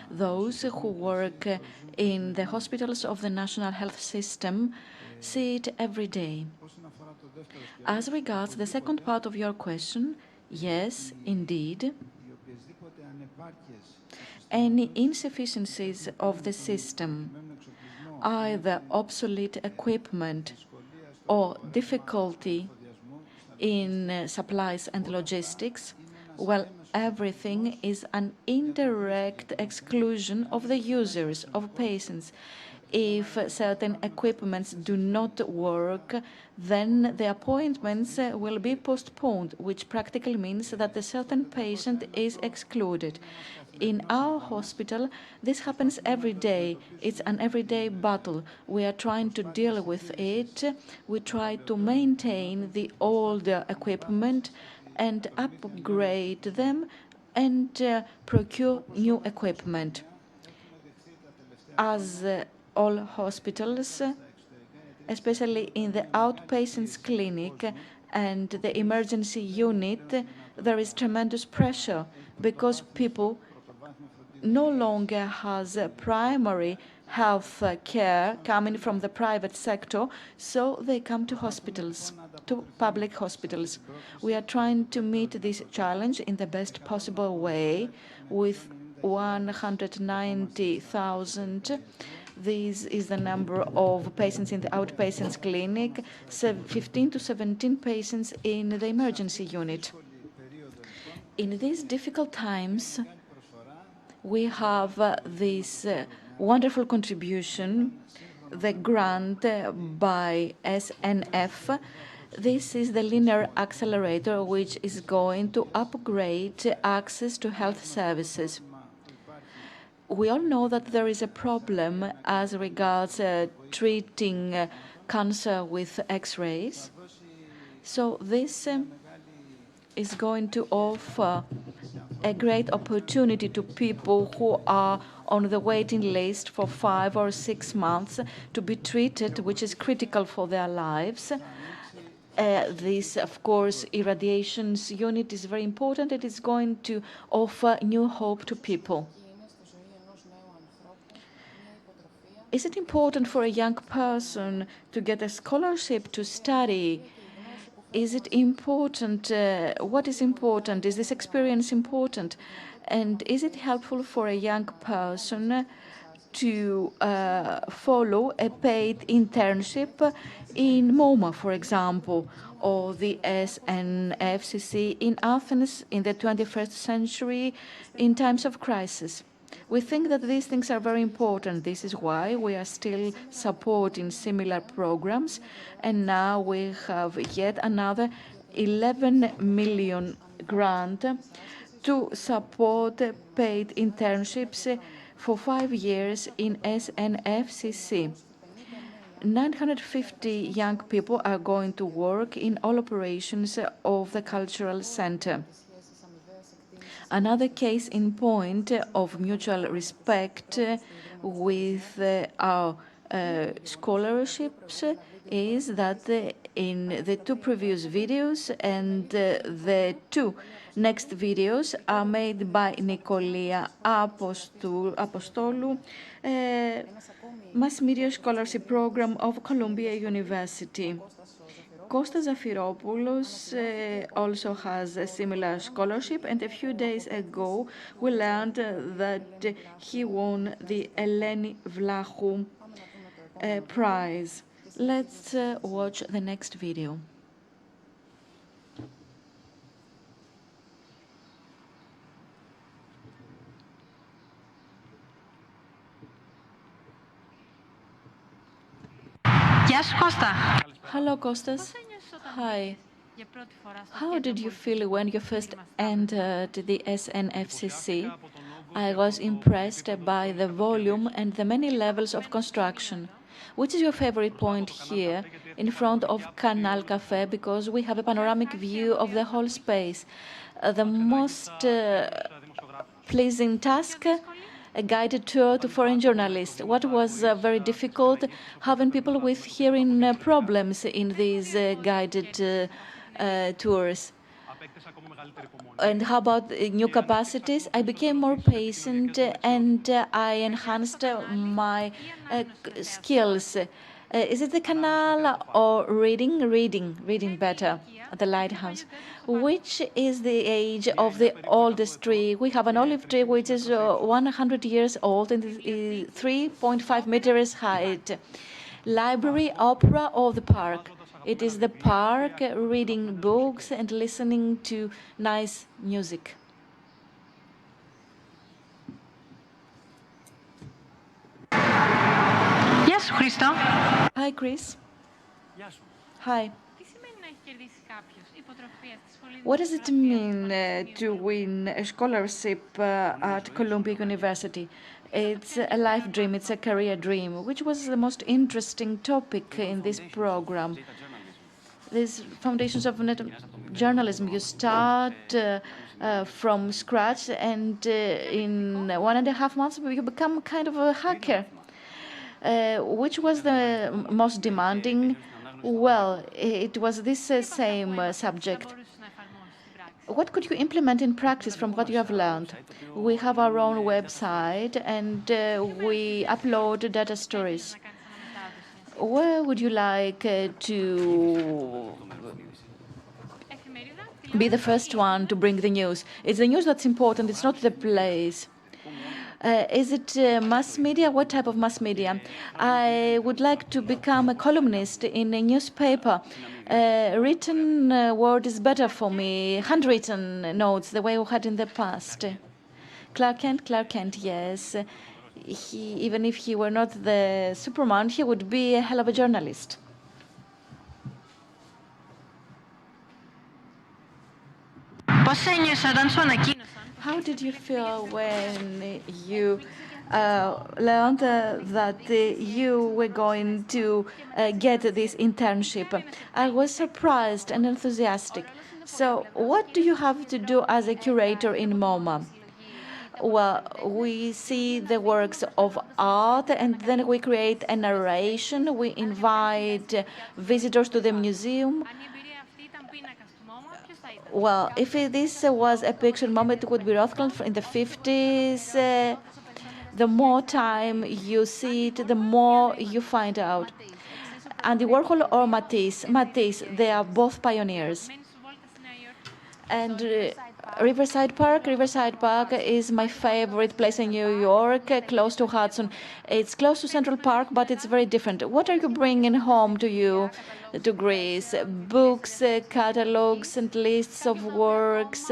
C: Those who work in the hospitals of the national health system see it every day. As regards the second part of your question, yes, indeed, any insufficiencies of the system, either obsolete equipment or difficulty in supplies and logistics, well, everything is an indirect exclusion of the users, of patients. If certain equipments do not work, then the appointments will be postponed, which practically means that a certain patient is excluded. In our hospital, this happens every day. It's an everyday battle. We are trying to deal with it. We try to maintain the older equipment and upgrade them and procure new equipment. As all hospitals, especially in the outpatients clinic and the emergency unit, there is tremendous pressure because people no longer has primary health care coming from the private sector, so they come to hospitals, to public hospitals. We are trying to meet this challenge in the best possible way with 190,000. This is the number of patients in the outpatients clinic, 15 to 17 patients in the emergency unit. In these difficult times, we have this wonderful contribution, the grant by SNF. This is the linear accelerator, which is going to upgrade access to health services. We all know that there is a problem as regards treating cancer with X-rays. So this is going to offer a great opportunity to people who are on the waiting list for 5 or 6 months to be treated, which is critical for their lives. This, of course, irradiations unit is very important. It is going to offer new hope to people. Is it important for a young person to get a scholarship to study? Is it important? What is important? Is this experience important? And is it helpful for a young person to follow a paid internship in MoMA, for example, or the SNFCC in Athens in the 21st century in times of crisis? We think that these things are very important. This is why we are still supporting similar programs. And now we have yet another 11 million grant to support paid internships for 5 years in SNFCC. 950 young people are going to work in all operations of the cultural center. Another case in point of mutual respect with our scholarships is that in the 2 previous videos and the 2 next videos are made by Nikolia Apostolou, Mass Media Scholarship Program of Columbia University. Kostas Zafiropoulos also has a similar scholarship, and a few days ago we learned that he won the Eleni Vlachou prize. Let's watch the next video. Hello, Kostas. Hi. How did you feel when you first entered the SNFCC? I was impressed by the volume and the many levels of construction. Which is your favorite point here in front of Canal Café? Because we have a panoramic view of the whole space. The most pleasing task, a guided tour to foreign journalists. What was very difficult? Having people with hearing problems in these guided tours. And how about new capacities? I became more patient and I enhanced my skills. Is it the canal or reading? Reading better at the lighthouse. Which is the age of the oldest tree? We have an olive tree which is 100 years old and is 3.5 meters height. Library, opera, or the park? It is the park, reading books and listening to nice music.
B: Γεια σου, Χρήστο.
C: Hi, Chris. Hi. What does it mean to win a scholarship at Columbia University? It's a life dream, it's a career dream. Which was the most interesting topic in this program? These foundations of journalism, you start from scratch and in 1.5 months you become kind of a hacker. Which was the most demanding? Well, it was this same subject. What could you implement in practice from what you have learned? We have our own website and we upload data stories. Where would you like to be the first one to bring the news? It's the news that's important, it's not the place. Is it mass media? What type of mass media? I would like to become a columnist in a newspaper. Written word is better for me. Handwritten notes, the way we had in the past. Clark Kent, yes. Even if he were not the Superman, he would be a hell of a journalist.
B: Πώς ένιωσα όταν σου ανακοίνωσαν?
C: How did you feel when you learned that you were going to get this internship? I was surprised and enthusiastic. So what do you have to do as a curator in MoMA? Well, we see the works of art and then we create a narration. We invite visitors to the museum. Well, if this was a picture moment, it would be Rothschild in the 50s. The more time you see it, the more you find out. Andy Warhol or Matisse? Matisse, they are both pioneers. And Riverside Park is my favorite place in New York, close to Hudson. It's close to Central Park, but it's very different. What are you bringing home to you, to Greece? Books, catalogs, and lists of works.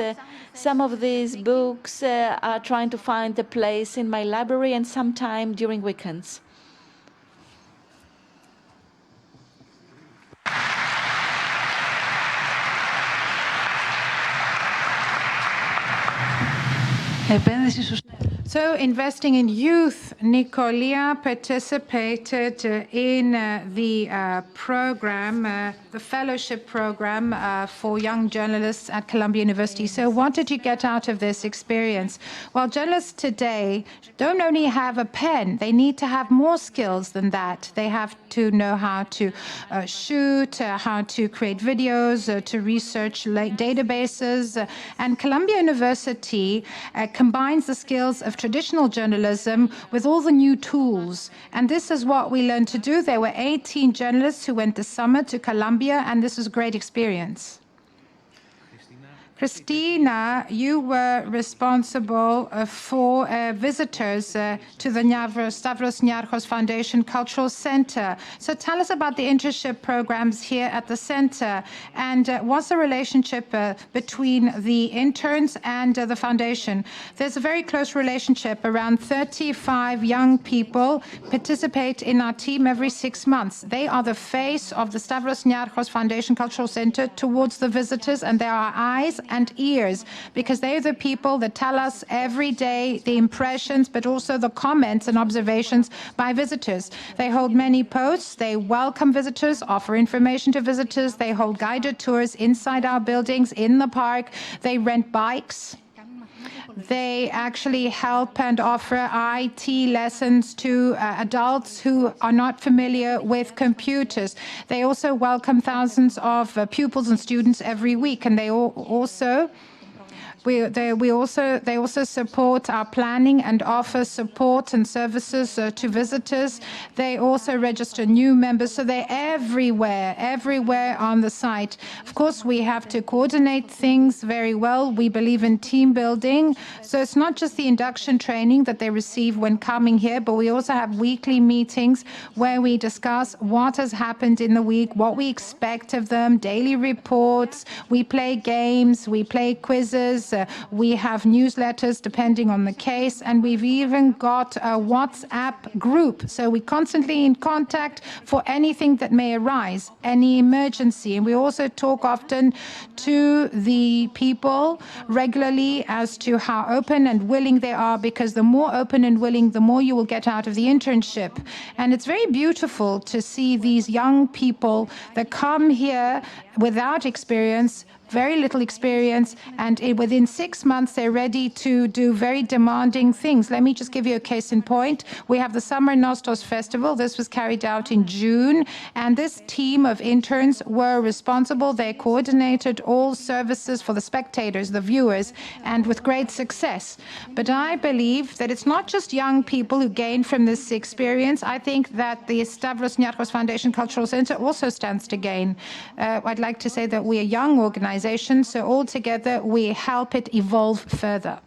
C: Some of these books are trying to find a place in my library and sometime during weekends.
A: So investing in youth, Nicolia participated in the program, the fellowship program for young journalists at Columbia University. So what did you get out of this experience? Well, journalists today don't only have a pen, they need to have more skills than that. They have to know how to shoot, how to create videos, to research databases. And Columbia University combines the skills of traditional journalism with all the new tools. And this is what we learned to do. There were 18 journalists who went this summer to Columbia, and this was a great experience. Christina, you were responsible for visitors to the Stavros Niarchos Foundation Cultural Center. So tell us about the internship programs here at the center, and what's the relationship between the interns and the foundation? There's a very close relationship. Around 35 young people participate in our team every 6 months. They are the face of the Stavros Niarchos Foundation Cultural Center towards the visitors, and they are our eyes and ears, because they are the people that tell us every day the impressions, but also the comments and observations by visitors. They hold many posts, they welcome visitors, offer information to visitors, they hold guided tours inside our buildings, in the park, they rent bikes. They actually help and offer IT lessons to adults who are not familiar with computers. They also welcome thousands of pupils and students every week, and they also support our planning and offer support and services to visitors. They also register new members, so they're everywhere on the site. Of course, we have to coordinate things very well. We believe in team building, so it's not just the induction training that they receive when coming here, but we also have weekly meetings where we discuss what has happened in the week, what we expect of them, daily reports, we play games, we play quizzes, we have newsletters depending on the case, and we've even got a WhatsApp group. So we're constantly in contact for anything that may arise, any emergency. And we also talk often to the people regularly as to how open and willing they are, because the more open and willing, the more you will get out of the internship. And it's very beautiful to see these young people that come here without experience, very little experience, and within 6 months they're ready to do very demanding things. Let me just give you a case in point. We have the Summer Nostos Festival. This was carried out in June, and this team of interns were responsible. They coordinated all services for the spectators, the viewers, and with great success. But I believe that it's not just young people who gain from this experience. I think that the Stavros Niarchos Foundation Cultural Center also stands to gain. I'd like to say that we are a young organization, so all together we help it evolve further.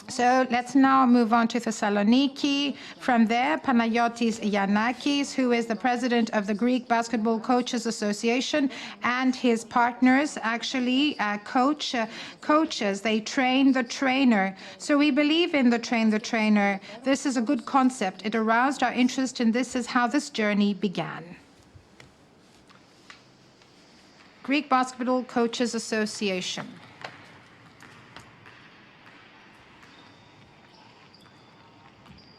A: So let's now move on to Thessaloniki. From there, Panagiotis Giannakis, who is the president of the Greek Basketball Coaches Association, and his partners actually coaches. They train the trainer. So we believe in the train the trainer. This is a good concept. It aroused our interest, and this is how this journey began. Greek Basketball Coaches Association.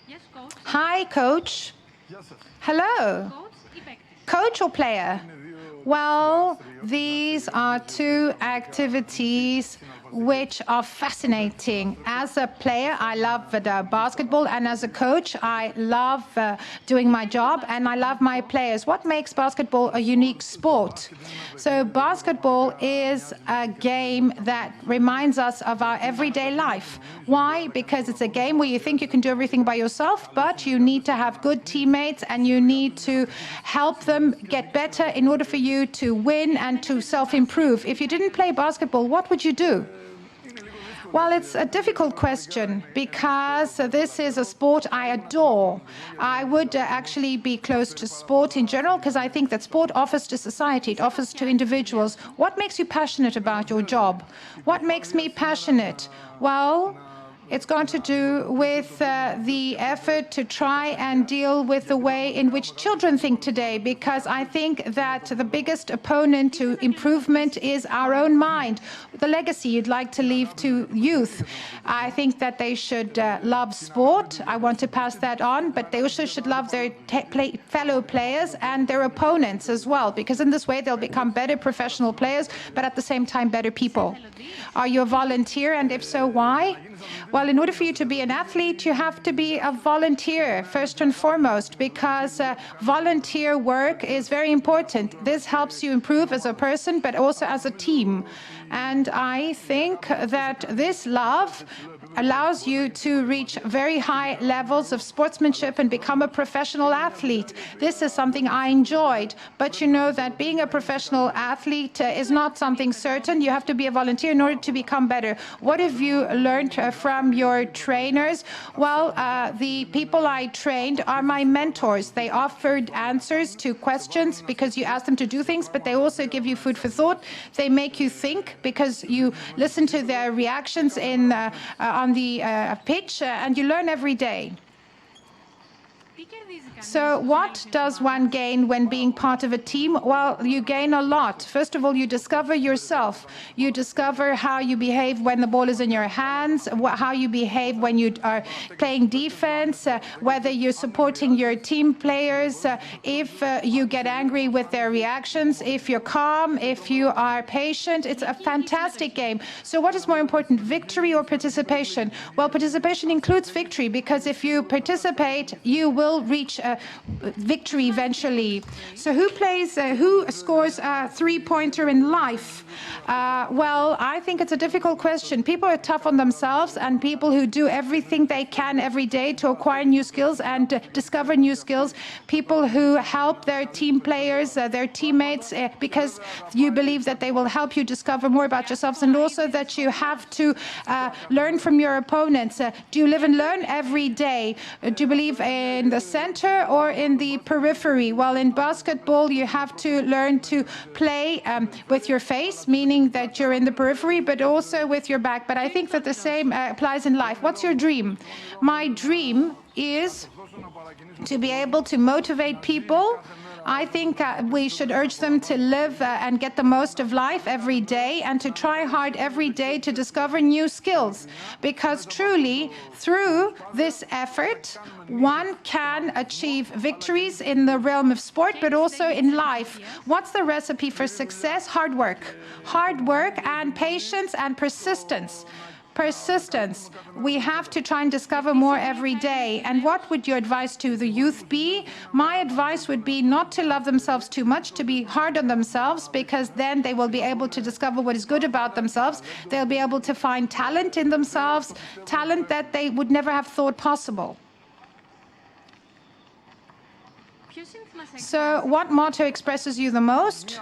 B: Yes, coach.
A: Hi, coach. Hello. Coach or player? Well, these are two activities which are fascinating. As a player, I love basketball, and as a coach, I love doing my job, and I love my players. What makes basketball a unique sport? So basketball is a game that reminds us of our everyday life. Why? Because it's a game where you think you can do everything by yourself, but you need to have good teammates, and you need to help them get better in order for you to win and to self-improve. If you didn't play basketball, what would you do? Well, it's a difficult question, because this is a sport I adore. I would actually be close to sport in general, because I think that sport offers to society, it offers to individuals. What makes you passionate about your job? What makes me passionate? Well, it's got to do with the effort to try and deal with the way in which children think today, because I think that the biggest opponent to improvement is our own mind, the legacy you'd like to leave to youth. I think that they should love sport. I want to pass that on, but they also should love their fellow players and their opponents as well, because in this way they'll become better professional players, but at the same time better people. Are you a volunteer, and if so, why? Well, in order for you to be an athlete, you have to be a volunteer, first and foremost, because volunteer work is very important. This helps you improve as a person, but also as a team. And I think that this love allows you to reach very high levels of sportsmanship and become a professional athlete. This is something I enjoyed. But you know that being a professional athlete is not something certain. You have to be a volunteer in order to become better. What have you learned from your trainers? Well, the people I trained are my mentors. They offered answers to questions because you ask them to do things, but they also give you food for thought. They make you think because you listen to their reactions on the pitch, and you learn every day. So what does one gain when being part of a team? Well, you gain a lot. First of all, you discover yourself. You discover how you behave when the ball is in your hands, how you behave when you are playing defense, whether you're supporting your team players, if you get angry with their reactions, if you're calm, if you are patient. It's a fantastic game. So what is more important, victory or participation? Well, participation includes victory, because if you participate, you will reach victory eventually. So who scores a three-pointer in life? Well, I think it's a difficult question. People are tough on themselves, and people who do everything they can every day to acquire new skills and discover new skills. People who help their team players, their teammates, because you believe that they will help you discover more about yourselves, and also that you have to learn from your opponents. Do you live and learn every day? Do you believe in the center or in the periphery? Well, in basketball, you have to learn to play with your face, meaning that you're in the periphery, but also with your back. But I think that the same applies in life. What's your dream? My dream is to be able to motivate people. I think we should urge them to live and get the most of life every day, and to try hard every day to discover new skills. Because truly, through this effort, one can achieve victories in the realm of sport, but also in life. What's the recipe for success? Hard work. Hard work and patience and persistence. Persistence. We have to try and discover more every day. And what would your advice to the youth be? My advice would be not to love themselves too much, to be hard on themselves, because then they will be able to discover what is good about themselves. They'll be able to find talent in themselves, talent that they would never have thought possible. So what motto expresses you the most?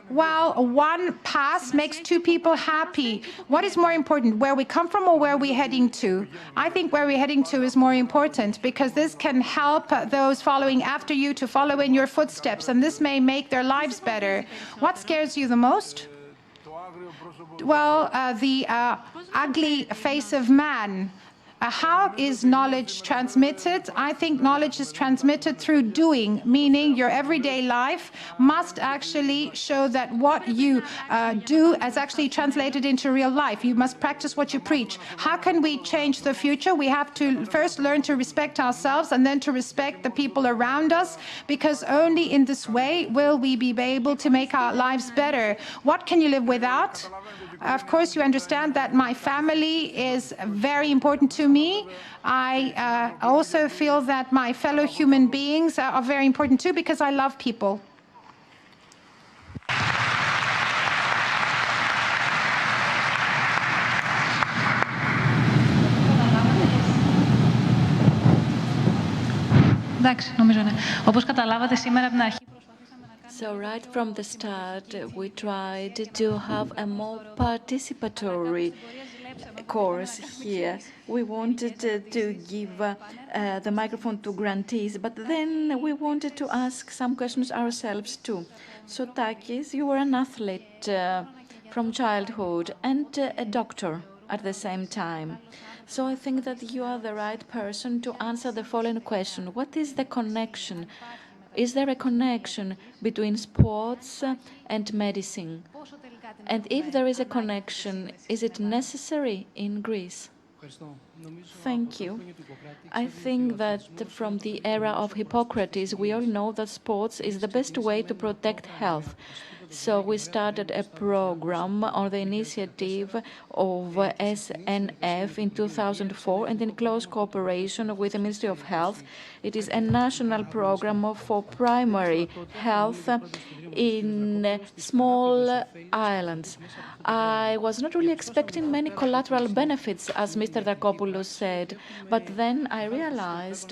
A: Well, one pass makes two people happy. What is more important, where we come from or where we're heading to? I think where we're heading to is more important, because this can help those following after you to follow in your footsteps, and this may make their lives better. What scares you the most? Well, the ugly face of man. How is knowledge transmitted? I think knowledge is transmitted through doing, meaning your everyday life must actually show that what you do is actually translated into real life. You must practice what you preach. How can we change the future? We have to first learn to respect ourselves, and then to respect the people around us, because only in this way will we be able to make our lives better. What can you live without? Of course, you understand that my family is very important to me. I also feel that my fellow human beings are very important too, because I love people.
B: Εντάξει, νομίζω ναι. Όπως καταλάβατε σήμερα από την αρχή.
C: So right from the start, we tried to have a more participatory course here. We wanted to give the microphone to grantees, but then we wanted to ask some questions ourselves too. So Takis, you were an athlete from childhood and a doctor at the same time. So I think that you are the right person to answer the following question. What is the connection? Is there a connection between sports and medicine? And if there is a connection, is it necessary in Greece? Thank you. I think that from the era of Hippocrates, we all know that sports is the best way to protect health. So we started a program on the initiative of SNF in 2004, and in close cooperation with the Ministry of Health. It is a national program for primary health in small islands. I was not really expecting many collateral benefits, as Mr. Drakopoulos said, but then I realized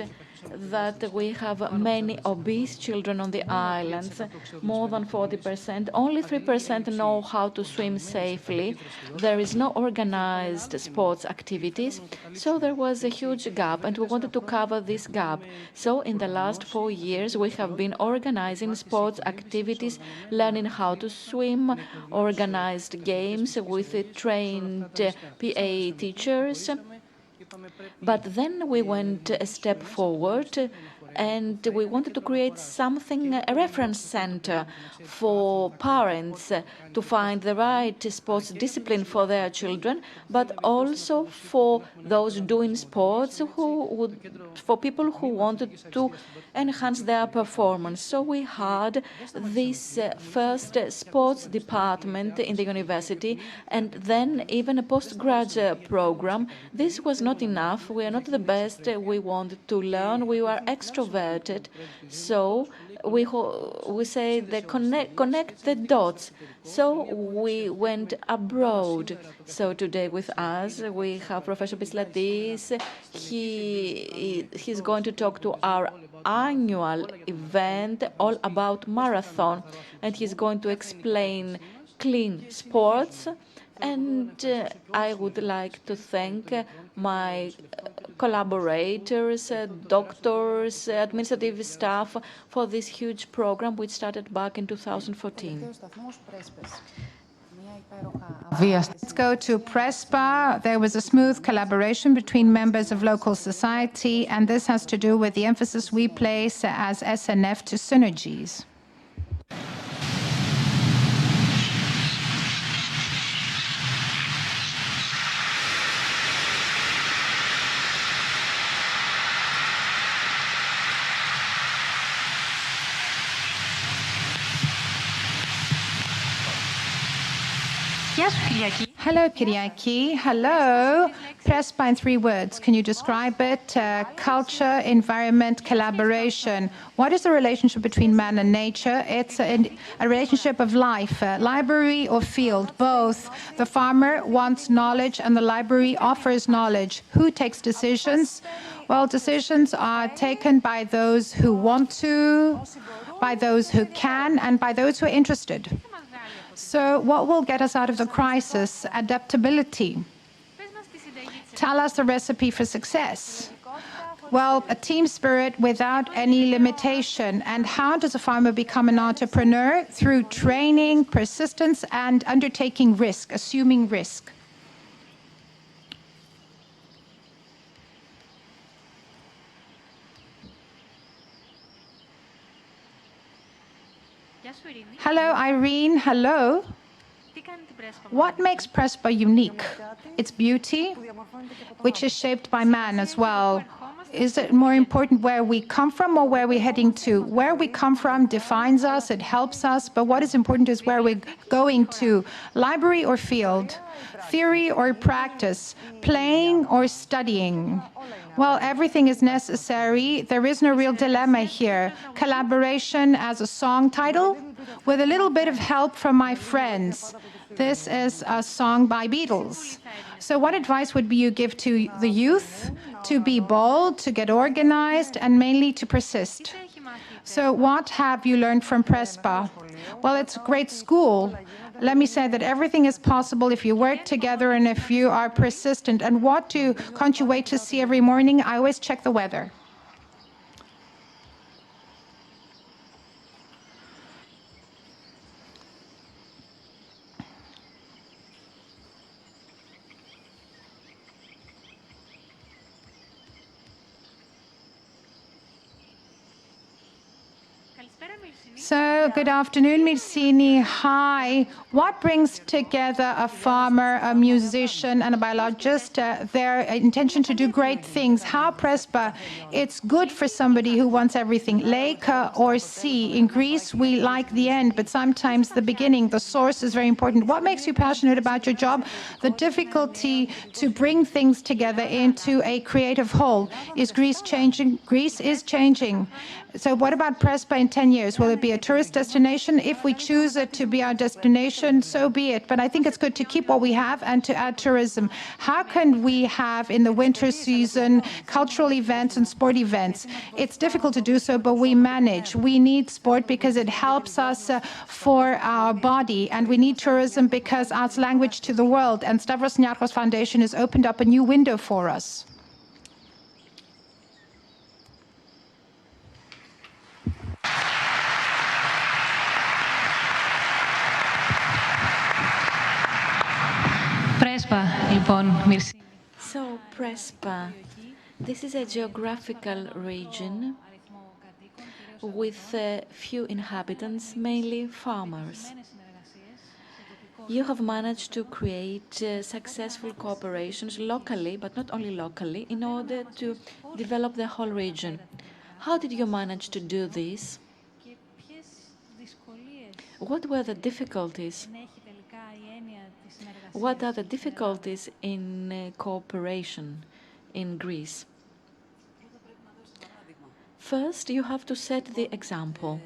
C: that we have many obese children on the islands, more than 40%. Only 3% know how to swim safely. There is no organized sports activities, so there was a huge gap, and we wanted to cover this gap. So in the last 4 years, we have been organizing sports activities, learning how to swim, organized games with trained PA teachers. But then we went a step forward and we wanted to create something, a reference center for parents to find the right sports discipline for their children, but also for those doing sports for people who wanted to enhance their performance. So we had this first sports department in the university, and then even a postgraduate program. This was not enough. We are not the best. We wanted to learn. We were extroverted. So we say the connect the dots. So we went abroad. So today with us we have Professor Pislatis. He's going to talk to our annual event all about marathon, and he's going to explain clean sports. And I would like to thank my collaborators, doctors, administrative staff for this huge program which started back in 2014.
A: Let's go to Prespa. There was a smooth collaboration between members of local society, and this has to do with the emphasis we place as SNF to synergies. Hello, Kyriaki. Hello. Prespa in 3 words. Can you describe it? Culture, environment, collaboration. What is the relationship between man and nature? It's a relationship of life, library or field, both. The farmer wants knowledge and the library offers knowledge. Who takes decisions? Well, decisions are taken by those who want to, by those who can, and by those who are interested. So what will get us out of the crisis? Adaptability. Tell us the recipe for success. Well, a team spirit without any limitation. And how does a farmer become an entrepreneur? Through training, persistence, and undertaking risk, assuming risk. Hello, Irene. Hello. What makes Prespa unique? Its beauty, which is shaped by man as well. Is it more important where we come from or where we're heading to? Where we come from defines us, it helps us, but what is important is where we're going to. Library or field? Theory or practice? Playing or studying? Well, everything is necessary. There is no real dilemma here. Collaboration as a song title with a little bit of help from my friends. This is a song by Beatles. So what advice would you give to the youth? To be bold, to get organized, and mainly to persist. So what have you learned from Prespa? Well, it's a great school. Let me say that everything is possible if you work together and if you are persistent. And can't you wait to see every morning? I always check the weather. So, good afternoon, Mirsini. Hi. What brings together a farmer, a musician, and a biologist? Their intention to do great things. How Prespa? It's good for somebody who wants everything. Lake or sea. In Greece, we like the end, but sometimes the beginning, the source is very important. What makes you passionate about your job? The difficulty to bring things together into a creative whole. Is Greece changing? Greece is changing. So what about Prespa in 10 years? Will it be a tourist destination? If we choose it to be our destination, so be it. But I think it's good to keep what we have and to add tourism. How can we have in the winter season cultural events and sport events? It's difficult to do so, but we manage. We need sport because it helps us for our body, and we need tourism because adds language to the world. And Stavros Niarchos Foundation has opened up a new window for us.
C: So, Prespa, this is a geographical region with few inhabitants, mainly farmers. You have managed to create successful cooperations locally, but not only locally, in order to develop the whole region. How did you manage to do this? What were the difficulties? What are the difficulties in cooperation in Greece? First, you have to set the example.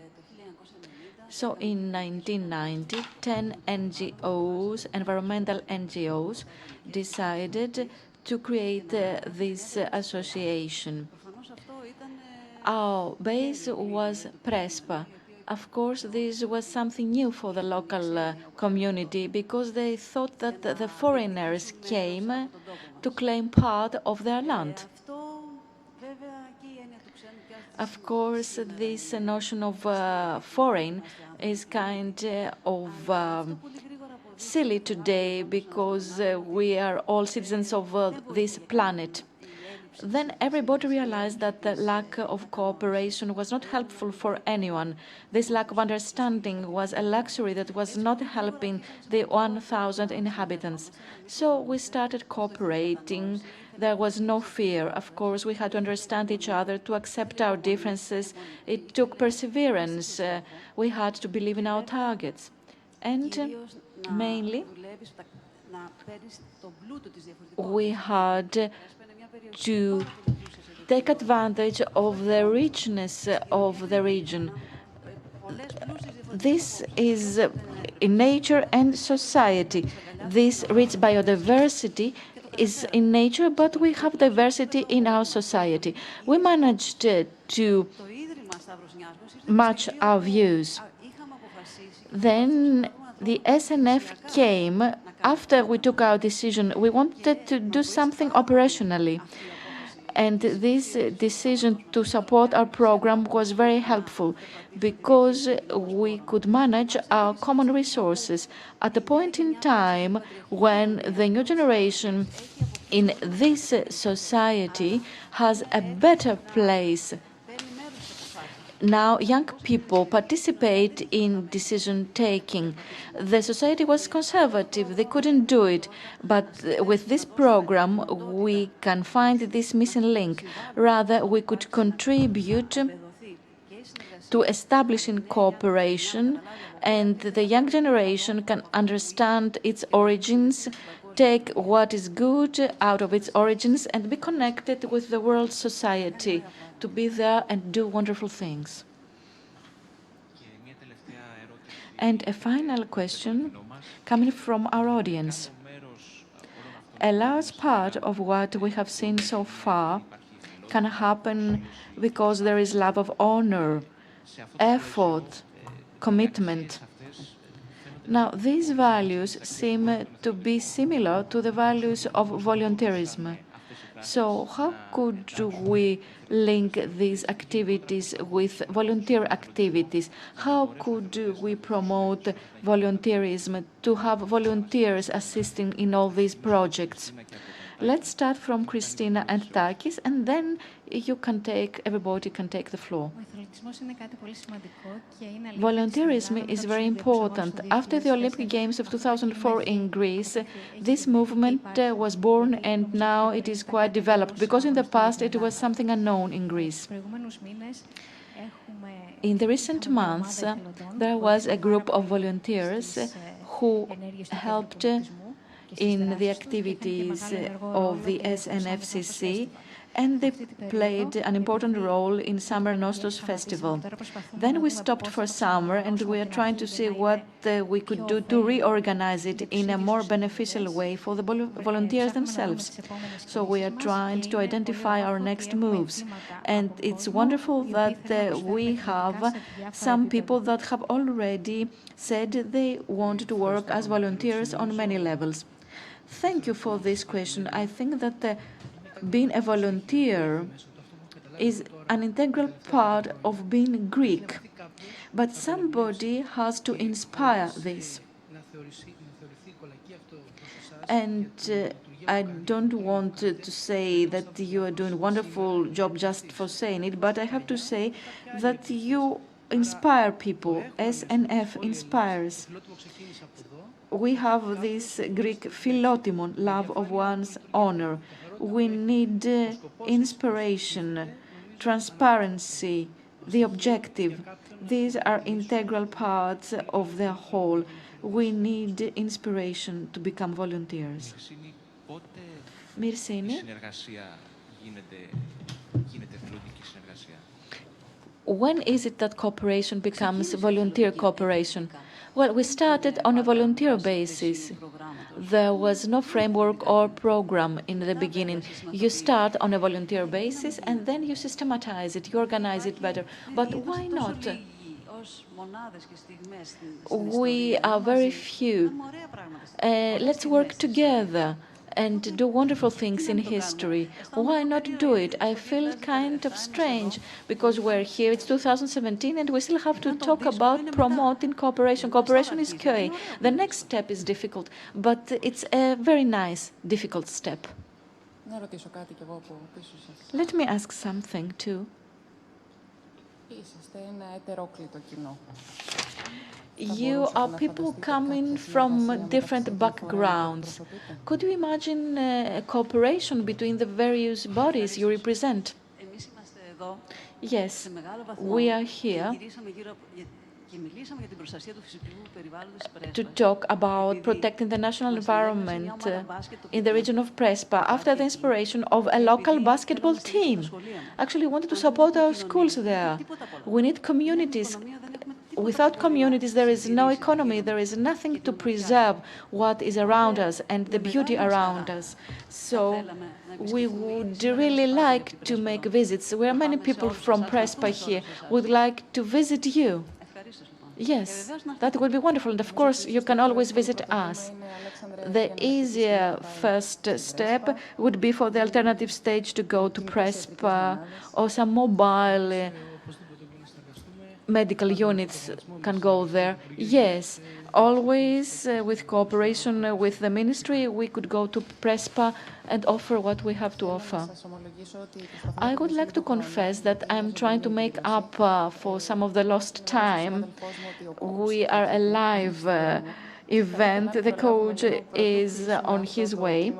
C: So in 1990, 10 NGOs, environmental NGOs, decided to create this association. Our base was Prespa. Of course, this was something new for the local community because they thought that the foreigners came to claim part of their land. Of course, this notion of foreign is kind of silly today because we are all citizens of this planet. Then everybody realized that the lack of cooperation was not helpful for anyone. This lack of understanding was a luxury that was not helping the 1,000 inhabitants. So we started cooperating. There was no fear. Of course, we had to understand each other, to accept our differences. It took perseverance. We had to believe in our targets. And mainly, we had to take advantage of the richness of the region. This is in nature and society. This rich biodiversity is in nature, but we have diversity in our society. We managed to match our views. Then the SNF came after we took our decision. We wanted to do something operationally. And this decision to support our program was very helpful because we could manage our common resources at a point in time when the new generation in this society has a better place. Now young people participate in decision-taking. The society was conservative, they couldn't do it, but with this program we can find this missing link. Rather, we could contribute to establishing cooperation, and the young generation can understand its origins, take what is good out of its origins, and be connected with the world society, to be there and do wonderful things. And a final question coming from our audience. A large part of what we have seen so far can happen because there is love of honor, effort, commitment. Now, these values seem to be similar to the values of volunteerism. So how could we link these activities with volunteer activities? How could we promote volunteerism to have volunteers assisting in all these projects? Let's start from Christina and Takis, and then everybody can take the floor. Volunteerism is very important. After the Olympic Games of 2004 in Greece, this movement was born, and now it is quite developed, because in the past it was something unknown in Greece. In the recent months, there was a group of volunteers who helped in the activities of the SNFCC, and they played an important role in Summer Nostos Festival. Then we stopped for summer, and we are trying to see what we could do to reorganize it in a more beneficial way for the volunteers themselves. So we are trying to identify our next moves. And it's wonderful that we have some people that have already said they want to work as volunteers on many levels. Thank you for this question. I think that being a volunteer is an integral part of being Greek, but somebody has to inspire this. And I don't want to say that you are doing a wonderful job just for saying it, but I have to say that you inspire people. SNF inspires. We have this Greek philotimon, love of one's honor. We need inspiration, transparency, the objective. These are integral parts of the whole. We need inspiration to become volunteers. Mirsini, when is it that cooperation becomes volunteer cooperation? Well, we started on a volunteer basis. There was no framework or program in the beginning. You start on a volunteer basis and then you systematize it, you organize it better. But why not? We are very few. Let's work together and do wonderful things in history. Why not do it? I feel kind of strange because we're here, it's 2017, and we still have to talk about promoting cooperation. Cooperation is key. The next step is difficult, but it's a very nice, difficult step. Let me ask something too. You are people coming from different backgrounds. Could you imagine a cooperation between the various bodies you represent? Yes, we are here to talk about protecting the national environment in the region of Prespa after the inspiration of a local basketball team. Actually, we wanted to support our schools there. We need communities. Without communities, there is no economy, there is nothing to preserve what is around us and the beauty around us. So we would really like to make visits. There are many people from Prespa here who would like to visit you. Yes, that would be wonderful. And of course, you can always visit us. The easier first step would be for the alternative stage to go to Prespa or some mobile medical units can go there. Yes, always with cooperation with the ministry, we could go to Prespa and offer what we have to offer. I would like to confess that I'm trying to make up for some of the lost time. We are a live event. The coach is on his way.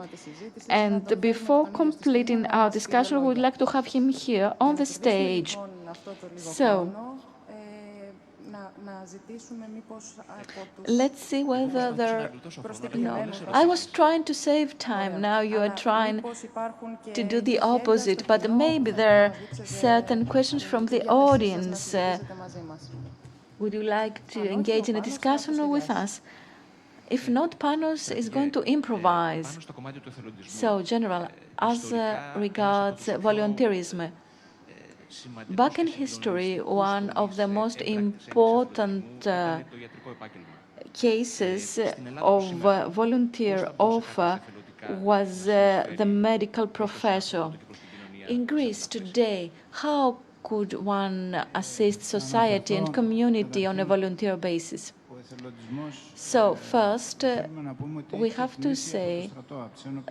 C: And before completing our discussion, we would like to have him here on the stage. So, let's see whether there... No, I was trying to save time. Now you are trying to do the opposite. But maybe there are certain questions from the audience. Would you like to engage in a discussion with us? If not, Panos is going to improvise. So, General, as regards volunteerism, back in history, one of the most important cases of volunteer offer was the medical profession. In Greece today, how could one assist society and community on a volunteer basis? So first, we have to say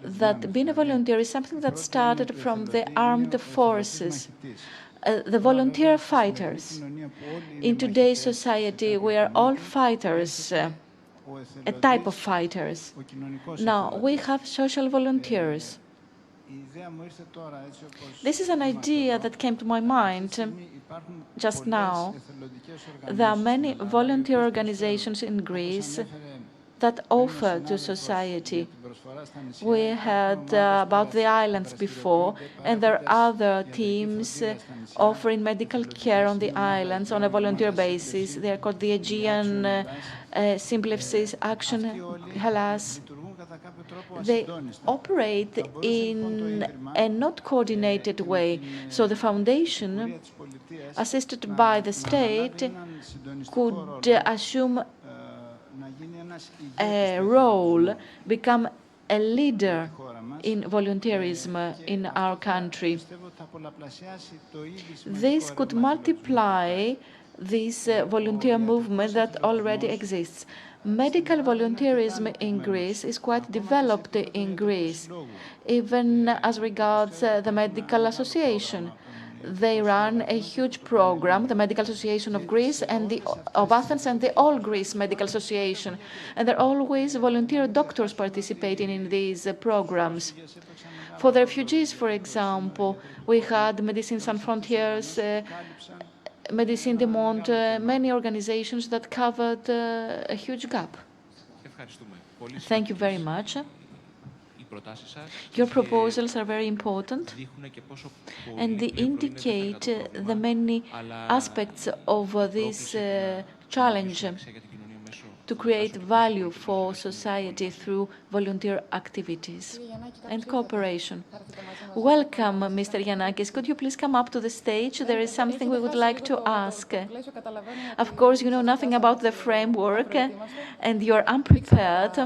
C: that being a volunteer is something that started from the armed forces. The volunteer fighters. In today's society, we are all fighters, a type of fighters. Now, we have social volunteers. This is an idea that came to my mind just now. There are many volunteer organizations in Greece that offer to society. We heard about the islands before, and there are other teams offering medical care on the islands on a volunteer basis. They are called the Aegean Symblepsis Action Hellas. They operate in a not coordinated way, so the foundation, assisted by the state, could assume a role, become a leader in volunteerism in our country. This could multiply this volunteer movement that already exists. Medical volunteerism in Greece is quite developed in Greece, even as regards the Medical Association. They run a huge program, the Medical Association of Greece and of Athens and the All Greece Medical Association. And there are always volunteer doctors participating in these programs. For the refugees, for example, we had Médecins Sans Frontières, Médecins du Monde, many organizations that covered a huge gap. Thank you very much. Your proposals are very important, and they indicate the many aspects of this challenge to create value for society through volunteer activities and cooperation. Welcome, Mr. Giannakis. Could you please come up to the stage? There is something we would like to ask. Of course, you know nothing about the framework and you're unprepared.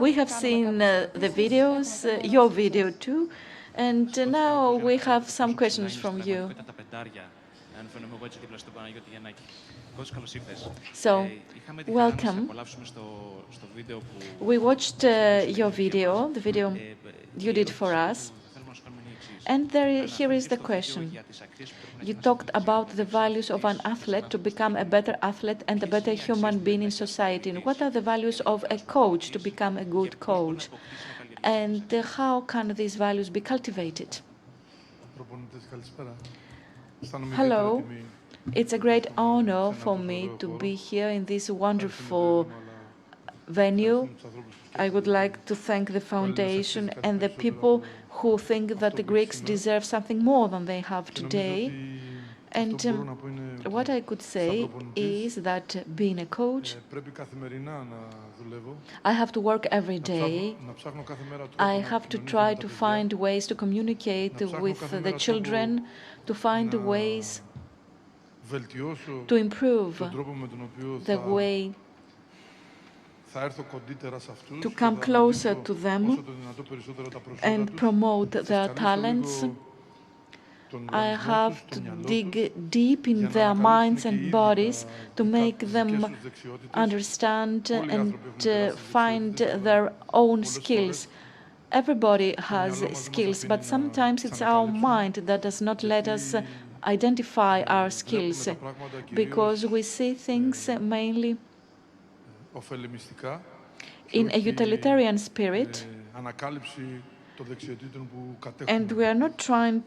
C: We have seen the videos, your video too, and now we have some questions from you. So, welcome. We watched your video, the video you did for us, and here is the question. You talked about the values of an athlete to become a better athlete and a better human being in society. And what are the values of a coach to become a good coach? And how can these values be cultivated? Hello. It's a great honor for me to be here in this wonderful venue. I would like to thank the foundation and the people who think that the Greeks deserve something more than they have today. And what I could say is that being a coach, I have to work every day. I have to try to find ways to communicate with the children, to find ways to improve the way to come closer to them and promote their talents. I have to dig deep in their minds and bodies to make them understand and find their own skills. Everybody has skills, but sometimes it's our mind that does not let us identify our skills, because we see things mainly in a utilitarian spirit, and we are not trying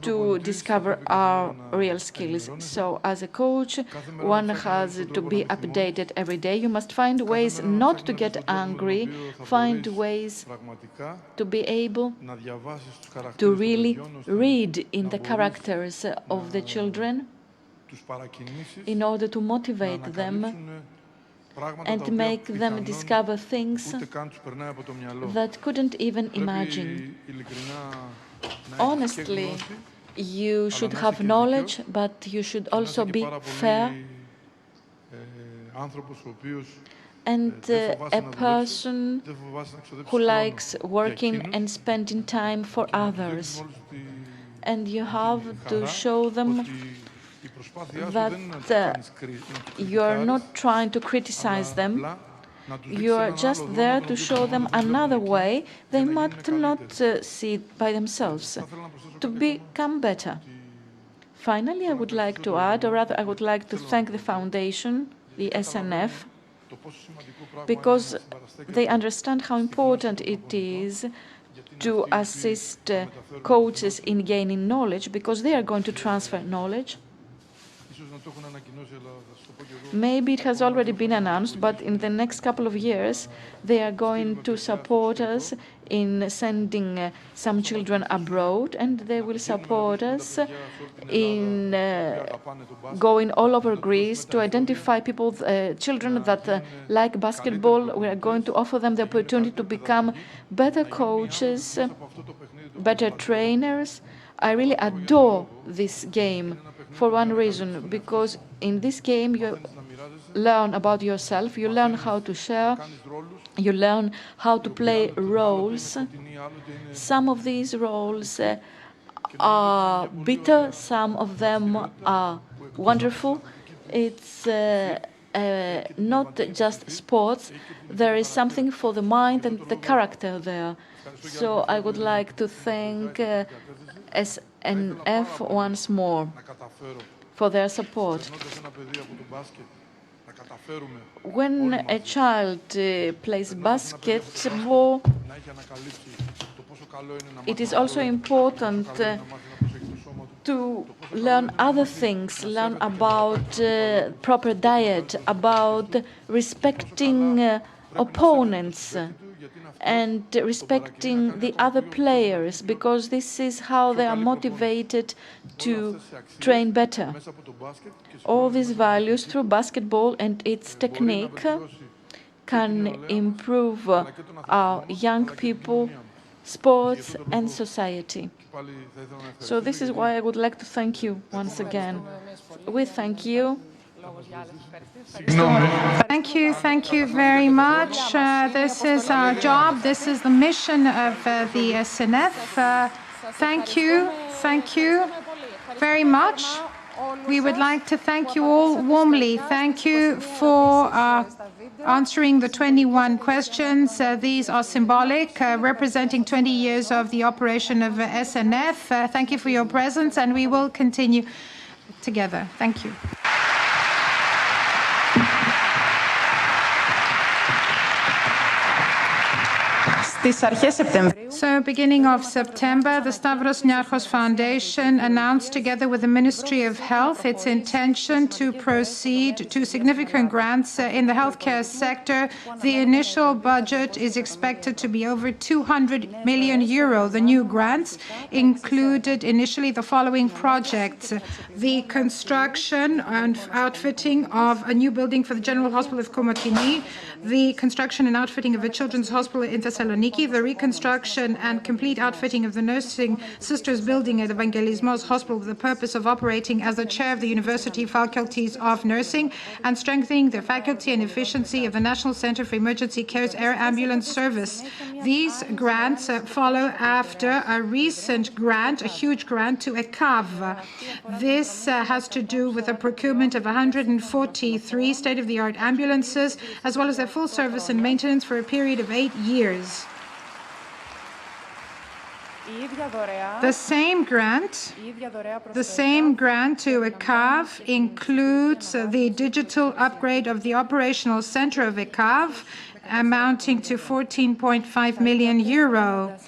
C: to discover our real skills. So as a coach, one has to be updated every day. You must find ways not to get angry, find ways to be able to really read in the characters of the children in order to motivate them and make them discover things that couldn't even imagine. Honestly, you should have knowledge, but you should also be fair and a person who likes working and spending time for others. And you have to show them that you're not trying to criticize them. You're just there to show them another way they might not see by themselves, to become better. Finally, I would like to add, or rather I would like to thank the foundation, the SNF, because they understand how important it is to assist coaches in gaining knowledge, because they are going to transfer knowledge. Maybe it has already been announced, but in the next couple of years, they are going to support us in sending some children abroad, and they will support us in going all over Greece to identify people, children that like basketball. We are going to offer them the opportunity to become better coaches, better trainers. I really adore this game for one reason, because in this game you learn about yourself, you learn how to share, you learn how to play roles. Some of these roles are bitter, some of them are wonderful. It's not just sports, there is something for the mind and the character there. So I would like to thank SNF once more for their support. When a child plays basketball, it is also important to learn other things, learn about proper diet, about respecting opponents and respecting the other players, because this is how they are motivated to train better. All these values through basketball and its technique can improve our young people, sports and society. So this is why I would like to thank you once again. We thank you.
A: Thank you very much. This is our job. This is the mission of the SNF. Thank you very much. We would like to thank you all warmly. Thank you for answering the 21 questions. These are symbolic, representing 20 years of the operation of SNF. Thank you for your presence, and we will continue together. Thank you. So, beginning of September, the Stavros Niarchos Foundation announced, together with the Ministry of Health, its intention to proceed to significant grants in the healthcare sector. The initial budget is expected to be over 200 million euro. The new grants included initially the following projects: the construction and outfitting of a new building for the General Hospital of Komotini, the construction and outfitting of a children's hospital in Thessaloniki, the reconstruction and complete outfitting of the nursing sisters building at Evangelismos Hospital with the purpose of operating as the chair of the University Faculties of Nursing, and strengthening the faculty and efficiency of the National Center for Emergency Care's Air Ambulance Service. These grants follow after a recent grant, a huge grant to ECAV. This has to do with the procurement of 143 state-of-the-art ambulances, as well as their full service and maintenance for a period of 8 years. The same grant to ECAV includes the digital upgrade of the operational center of ECAV, amounting to 14.5 million euro.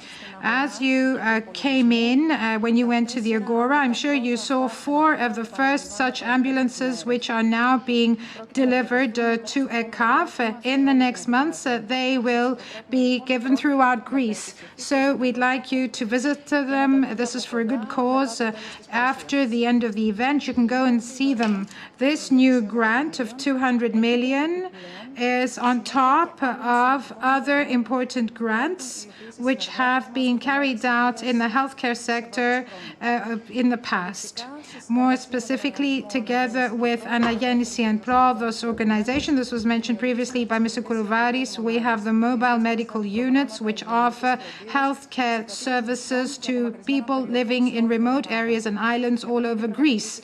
A: As you came in, when you went to the Agora, I'm sure you saw 4 of the first such ambulances, which are now being delivered to ECAV. In the next months, they will be given throughout Greece. So we'd like you to visit them. This is for a good cause. After the end of the event, you can go and see them. This new grant of 200 million is on top of other important grants which have been carried out in the healthcare sector in the past. More specifically, together with Anagennisi and Prodos organization, this was mentioned previously by Mr. Kourouvaris, we have the mobile medical units which offer healthcare services to people living in remote areas and islands all over Greece.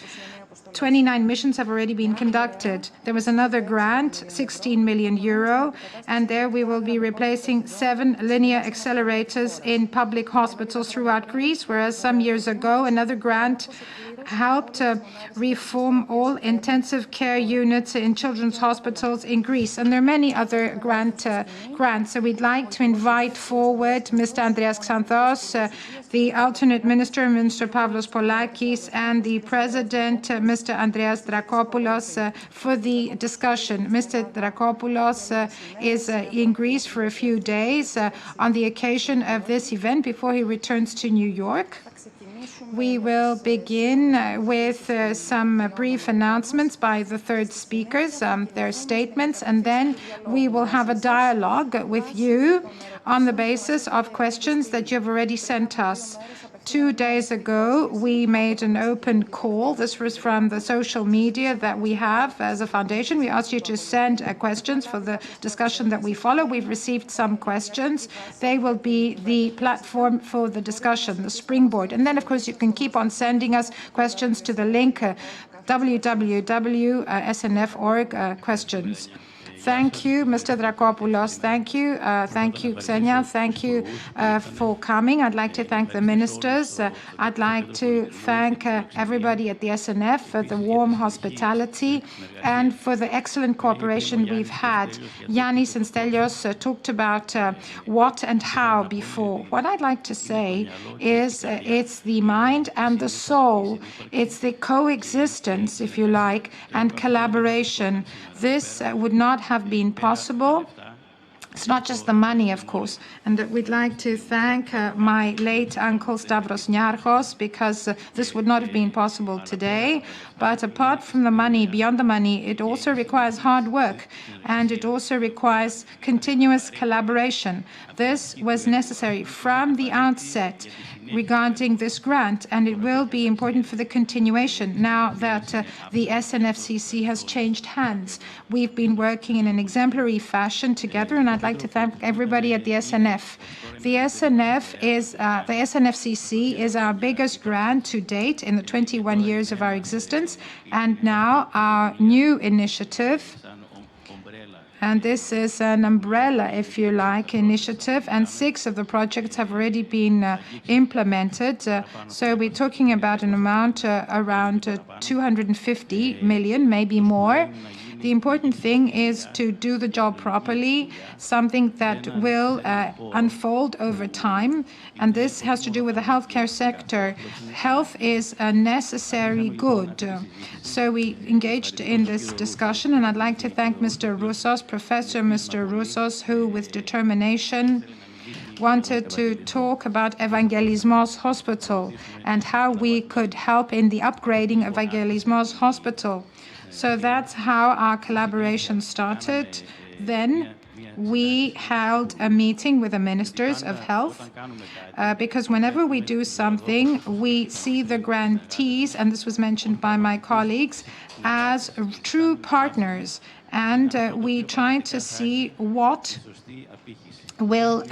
A: 29 missions have already been conducted. There was another grant, 16 million euro, and there we will be replacing 7 linear accelerators in public hospitals throughout Greece, whereas some years ago another grant helped reform all intensive care units in children's hospitals in Greece. And there are many other grants. So we'd like to invite forward Mr. Andreas Xanthos, the alternate minister, Minister Pavlos Polakis, and the president, Mr. Andreas Drakopoulos, for the discussion. Mr. Drakopoulos is in Greece for a few days on the occasion of this event before he returns to New York. We will begin with some brief announcements by the third speakers, their statements, and then we will have a dialogue with you on the basis of questions that you've already sent us. 2 days ago, we made an open call. This was from the social media that we have as a foundation. We asked you to send questions for the discussion that we follow. We've received some questions. They will be the platform for the discussion, the springboard. And then, of course, you can keep on sending us questions to the link www.snf.org questions. Thank you, Mr. Drakopoulos. Thank you. Thank you, Xenia. Thank you for coming. I'd like to thank the ministers. I'd like to thank everybody at the SNF for the warm hospitality and for the excellent cooperation we've had. Yannis and Stelios talked about what and how before. What I'd like to say is it's the mind and the soul. It's the coexistence, if you like, and collaboration. This would not have been possible. It's not just the money, of course. And we'd like to thank my late uncle Stavros Niarchos, because this would not have been possible today. But apart from the money, beyond the money, it also requires hard work, and it also requires continuous collaboration. This was necessary from the outset regarding this grant, and it will be important for the continuation now that the SNFCC has changed hands. We've been working in an exemplary fashion together, and I'd like to thank everybody at the SNF. The SNFCC is our biggest grant to date in the 21 years of our existence, and now our new initiative. And this is an umbrella, if you like, initiative, and 6 of the projects have already been implemented. So we're talking about an amount around 250 million, maybe more. The important thing is to do the job properly, something that will unfold over time. And this has to do with the healthcare sector. Health is a necessary good. So we engaged in this discussion, and I'd like to thank Mr. Roussos, Professor Mr. Roussos, who with determination wanted to talk about Evangelismos Hospital and how we could help in the upgrading of Evangelismos Hospital. So that's how our collaboration started. Then we held a meeting with the ministers of health because whenever we do something, we see the grantees, and this was mentioned by my colleagues, as true partners. And we try to see what will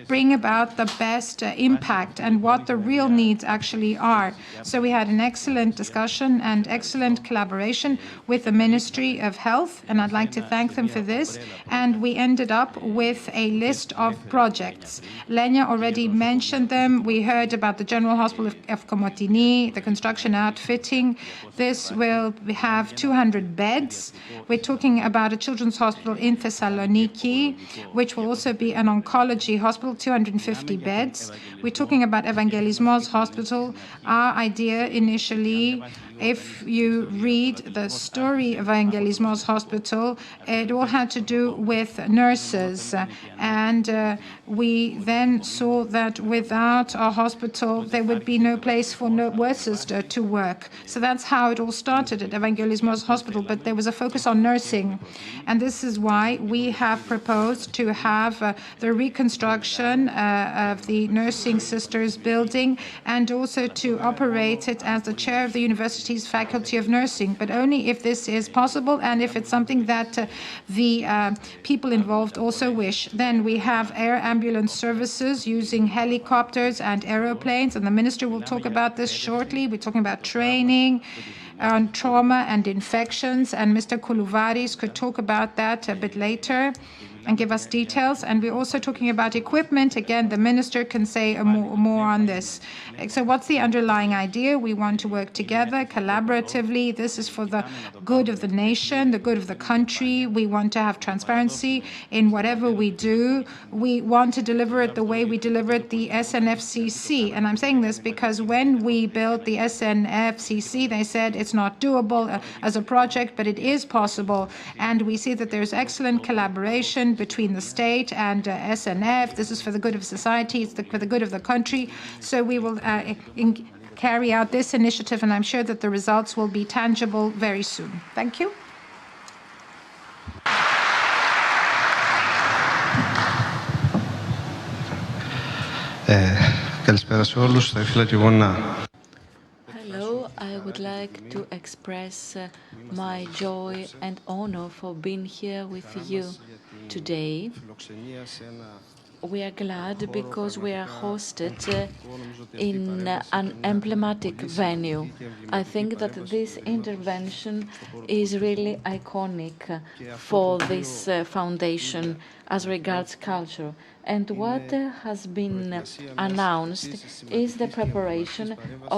A: bring about the best impact and what the real needs actually are. So we had an excellent discussion and excellent collaboration with the Ministry of Health, and I'd like to thank them for this. And we ended up with a list of projects. Lenya already mentioned them. We heard about the General Hospital of Komotini, the construction outfitting. This will have 200 beds. We're talking about a children's hospital in Thessaloniki, which will also be an oncology hospital, 250 beds. We're talking about Evangelismos Hospital. Our idea initially, if you read the story of Evangelismos Hospital, it all had to do with nurses. And we then saw that without a hospital, there would be no place for nurses to work. So that's how it all started at Evangelismos Hospital, but there was a focus on nursing. And this is why we have proposed to have the reconstruction of the Nursing Sisters building and also to operate it as the chair of the university's Faculty of Nursing, but only if this is possible and if it's something that the people involved also wish. Then we have air ambulance services using helicopters and aeroplanes, and the minister will talk about this shortly. We're talking about training on trauma and infections, and Mr. Koulouvaris could talk about that a bit later and give us details. And we're also talking about equipment. Again, the minister can say more on this. So what's the underlying idea? We want to work together collaboratively. This is for the good of the nation, the good of the country. We want to have transparency in whatever we do. We want to deliver it the way we delivered the SNFCC. And I'm saying this because when we built the SNFCC, they said it's not doable as a project, but it is possible. And we see that there's excellent collaboration between the state and SNF. This is for the good of society, it's for the good of the country. So we will carry out this initiative, and I'm sure that the results will be tangible very soon. Thank you.
D: Καλησπέρα σε όλους. Θα ήθελα και εγώ να...
C: Hello, I would like to express my joy and honor for being here with you today. We are glad because we are hosted in an emblematic venue. I think that this intervention is really iconic for this foundation as regards culture. And what has been announced is the preparation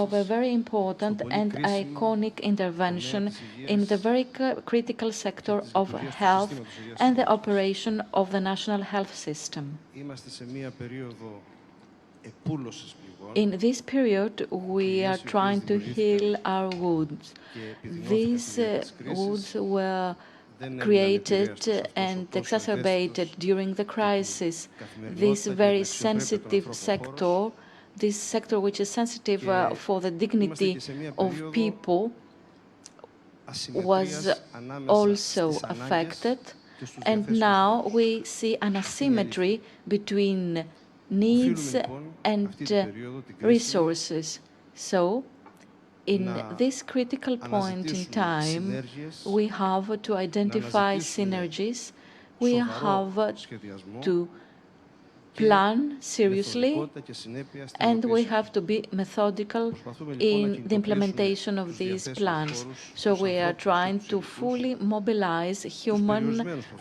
C: of a very important and iconic intervention in the very critical sector of health and the operation of the national health system. In this period, we are trying to heal our wounds. These wounds were created and exacerbated during the crisis. This very sensitive sector, this sector which is sensitive for the dignity of people, was also affected. And now we see an asymmetry between needs and resources. So, in this critical point in time, we have to identify synergies, we have to plan seriously, and we have to be methodical in the implementation of these plans. So we are trying to fully mobilize human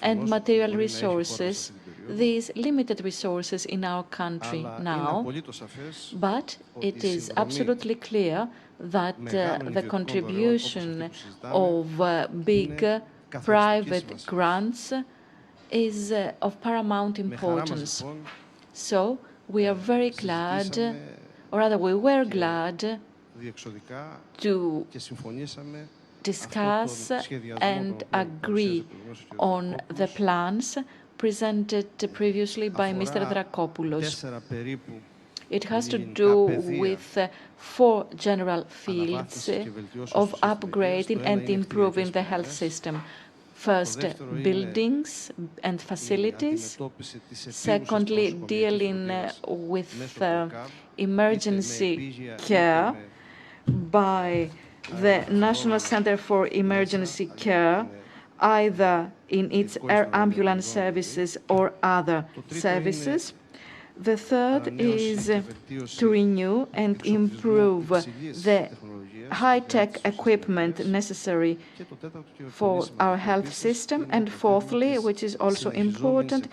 C: and material resources, these limited resources in our country now. But it is absolutely clear that the contribution of big private grants is of paramount importance. So we are very glad, or rather we were glad, to discuss and agree on the plans presented previously by Mr. Drakopoulos. It has to do with 4 general fields of upgrading and improving the health system. First, buildings and facilities. Secondly, dealing with emergency care by the National Center for Emergency Care, either in its air ambulance services or other services. The third is to renew and improve the high-tech equipment necessary for our health system. And fourthly, which is also important,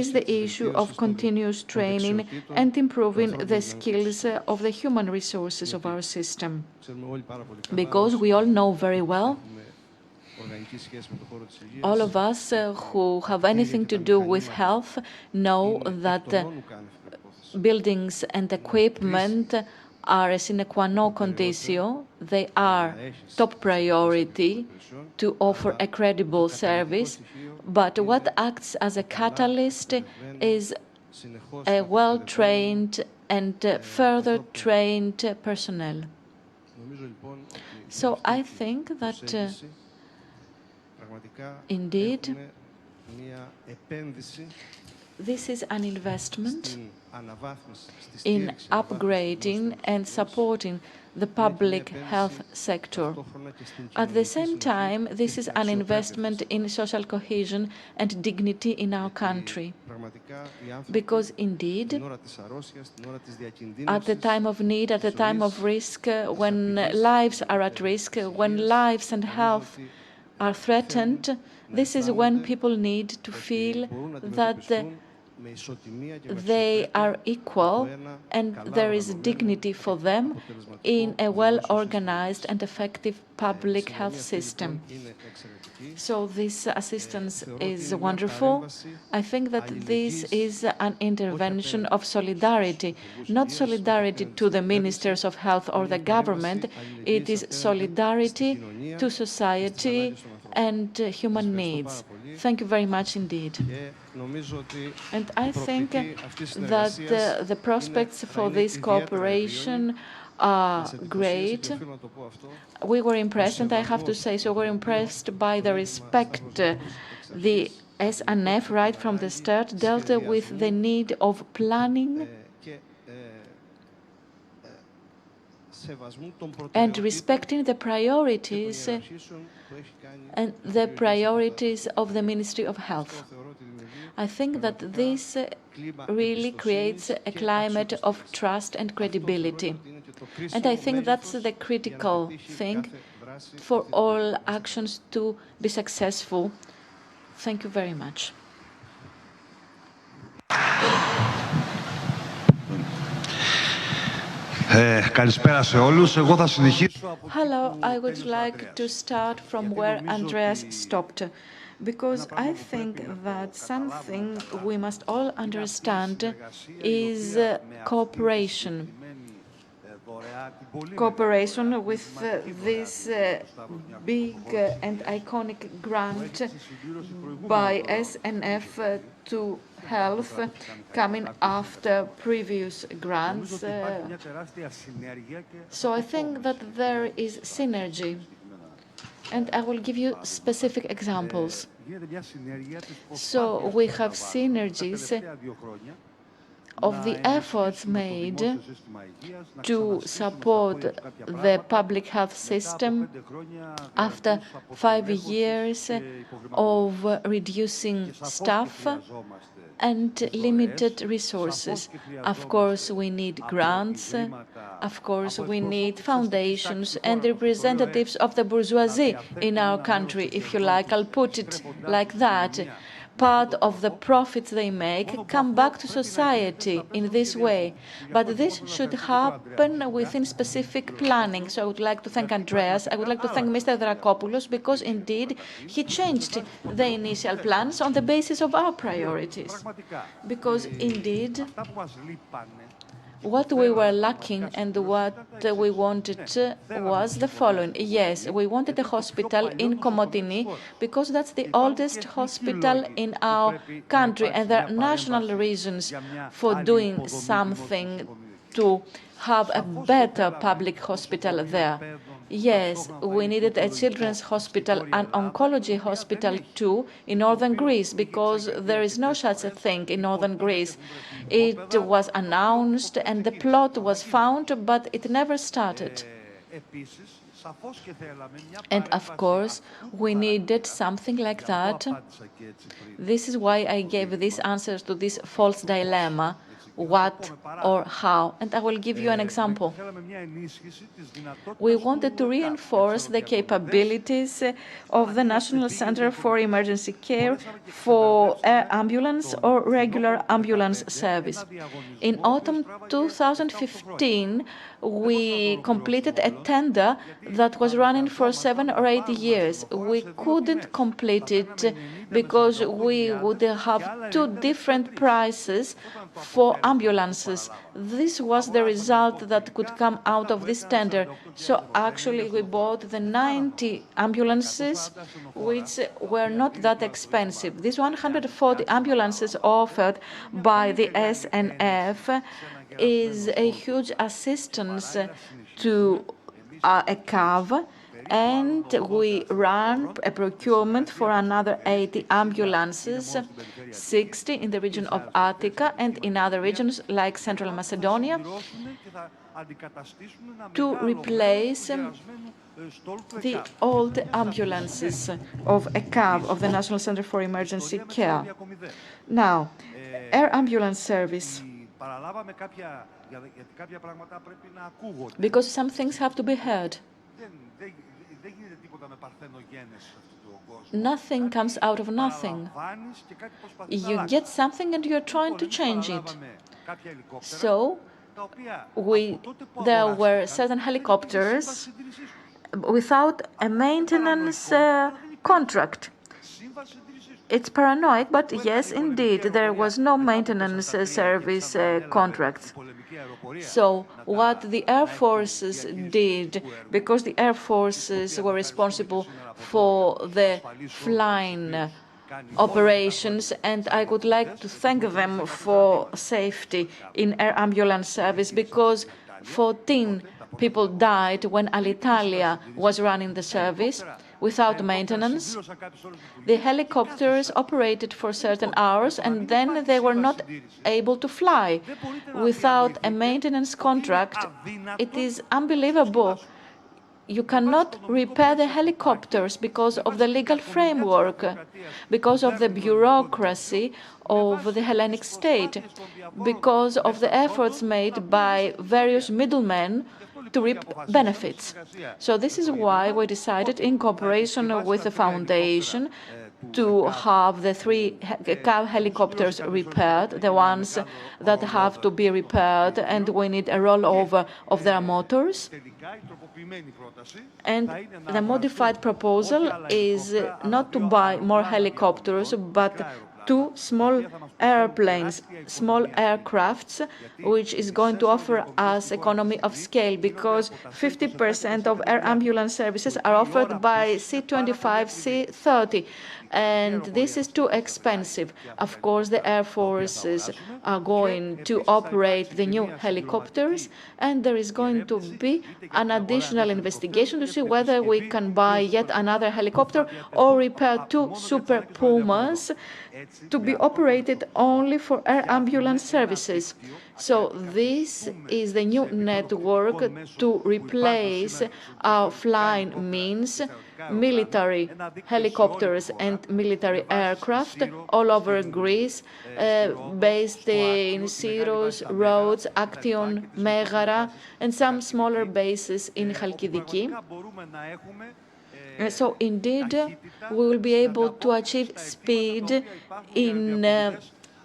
C: is the issue of continuous training and improving the skills of the human resources of our system. Because we all know very well, all of us who have anything to do with health know that buildings and equipment are a sine qua non conditio. They are top priority to offer a credible service. But what acts as a catalyst is a well-trained and further trained personnel. So I think that indeed this is an investment in upgrading and supporting the public health sector. At the same time, this is an investment in social cohesion and dignity in our country. Because indeed, at the time of need, at the time of risk, when lives are at risk, when lives and health are threatened, this is when people need to feel that they are equal and there is dignity for them in a well-organized and effective public health system. So this assistance is wonderful. I think that this is an intervention of solidarity, not solidarity to the ministers of health or the government. It is solidarity to society and human needs. Thank you very much indeed. And I think that the prospects for this cooperation are great. We were impressed, and I have to say so, we're impressed by the respect the SNF right from the start dealt with the need of planning, and respecting the priorities and the priorities of the Ministry of Health. I think that this really creates a climate of trust and credibility. And I think that's the critical thing for all actions to be successful. Thank you very much.
D: Καλησπέρα σε όλους. Εγώ θα συνεχίσω.
C: Hello, I would like to start from where Andreas stopped, because I think that something we must all understand is cooperation. Cooperation with this big and iconic grant by SNF to health coming after previous grants. So I think that there is synergy. And I will give you specific examples. So we have synergies of the efforts made to support the public health system after 5 years of reducing staff and limited resources. Of course, we need grants. Of course, we need foundations and representatives of the bourgeoisie in our country, if you like. I'll put it like that. Part of the profits they make come back to society in this way. But this should happen within specific planning. So I would like to thank Andreas. I would like to thank Mr. Drakopoulos, because indeed he changed the initial plans on the basis of our priorities. Because indeed, what we were lacking and what we wanted was the following. Yes, we wanted a hospital in Komotini because that's the oldest hospital in our country, and there are national reasons for doing something to have a better public hospital there. Yes, we needed a children's hospital, an oncology hospital too, in northern Greece, because there is no such a thing in northern Greece. It was announced and the plot was found, but it never started. And of course, we needed something like that. This is why I gave these answers to this false dilemma. What or how? And I will give you an example. We wanted to reinforce the capabilities of the National Center for Emergency Care for air ambulance or regular ambulance service. In autumn 2015, we completed a tender that was running for 7 or 8 years. We couldn't complete it because we would have 2 different prices for ambulances. This was the result that could come out of this tender. So actually we bought the 90 ambulances, which were not that expensive. These 140 ambulances offered by the SNF is a huge assistance to a CAV, and we ran a procurement for another 80 ambulances, 60 in the region of Attica and in other regions like Central Macedonia, to replace the old ambulances of a CAV, of the National Center for Emergency Care. Now, air ambulance service. Because some things have to be heard. Nothing comes out of nothing. You get something and you're trying to change it. So there were certain helicopters without a maintenance contract. It's paranoid, but yes, indeed, there was no maintenance service contract. So what the Air Forces did, because the Air Forces were responsible for the flying operations, and I would like to thank them for safety in air ambulance service, because 14 people died when Alitalia was running the service. without maintenance. The helicopters operated for certain hours and then they were not able to fly. Without a maintenance contract, it is unbelievable. You cannot repair the helicopters because of the legal framework, because of the bureaucracy of the Hellenic state, because of the efforts made by various middlemen to reap benefits. So this is why we decided, in cooperation with the foundation, to have the 3 cow helicopters repaired, the ones that have to be repaired, and we need a rollover of their motors. And the modified proposal is not to buy more helicopters, but 2 small airplanes, small aircrafts, which is going to offer us economy of scale, because 50% of air ambulance services are offered by C-25, C-30. And this is too expensive. Of course, the air forces are going to operate the new helicopters, and there is going to be an additional investigation to see whether we can buy yet another helicopter or repair 2 Super Pumas to be operated only for air ambulance services. So this is the new network to replace our flying means, military helicopters and military aircraft all over Greece, based in Syros, Rhodes, Action, Megara, and some smaller bases in Chalkidiki. So indeed, we will be able to achieve speed in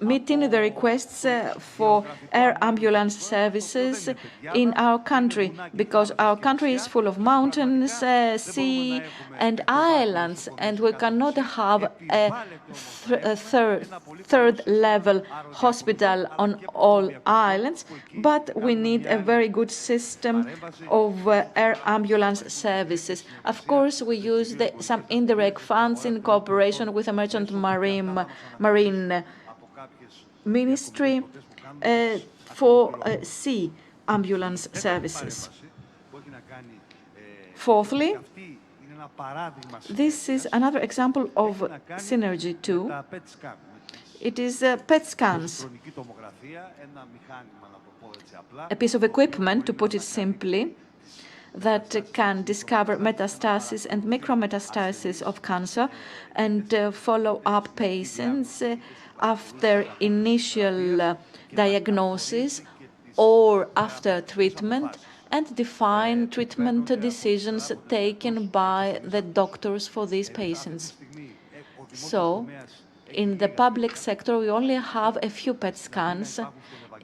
C: meeting the requests for air ambulance services in our country, because our country is full of mountains, sea and islands, and we cannot have a third level hospital on all islands, but we need a very good system of air ambulance services. Of course, we use some indirect funds in cooperation with the Merchant Marine Ministry for sea ambulance services. Fourthly, this is another example of synergy too. It is PET scans, a piece of equipment, to put it simply, that can discover metastasis and micrometastasis of cancer and follow up patients after initial diagnosis or after treatment, and define treatment decisions taken by the doctors for these patients. So, in the public sector, we only have a few PET scans.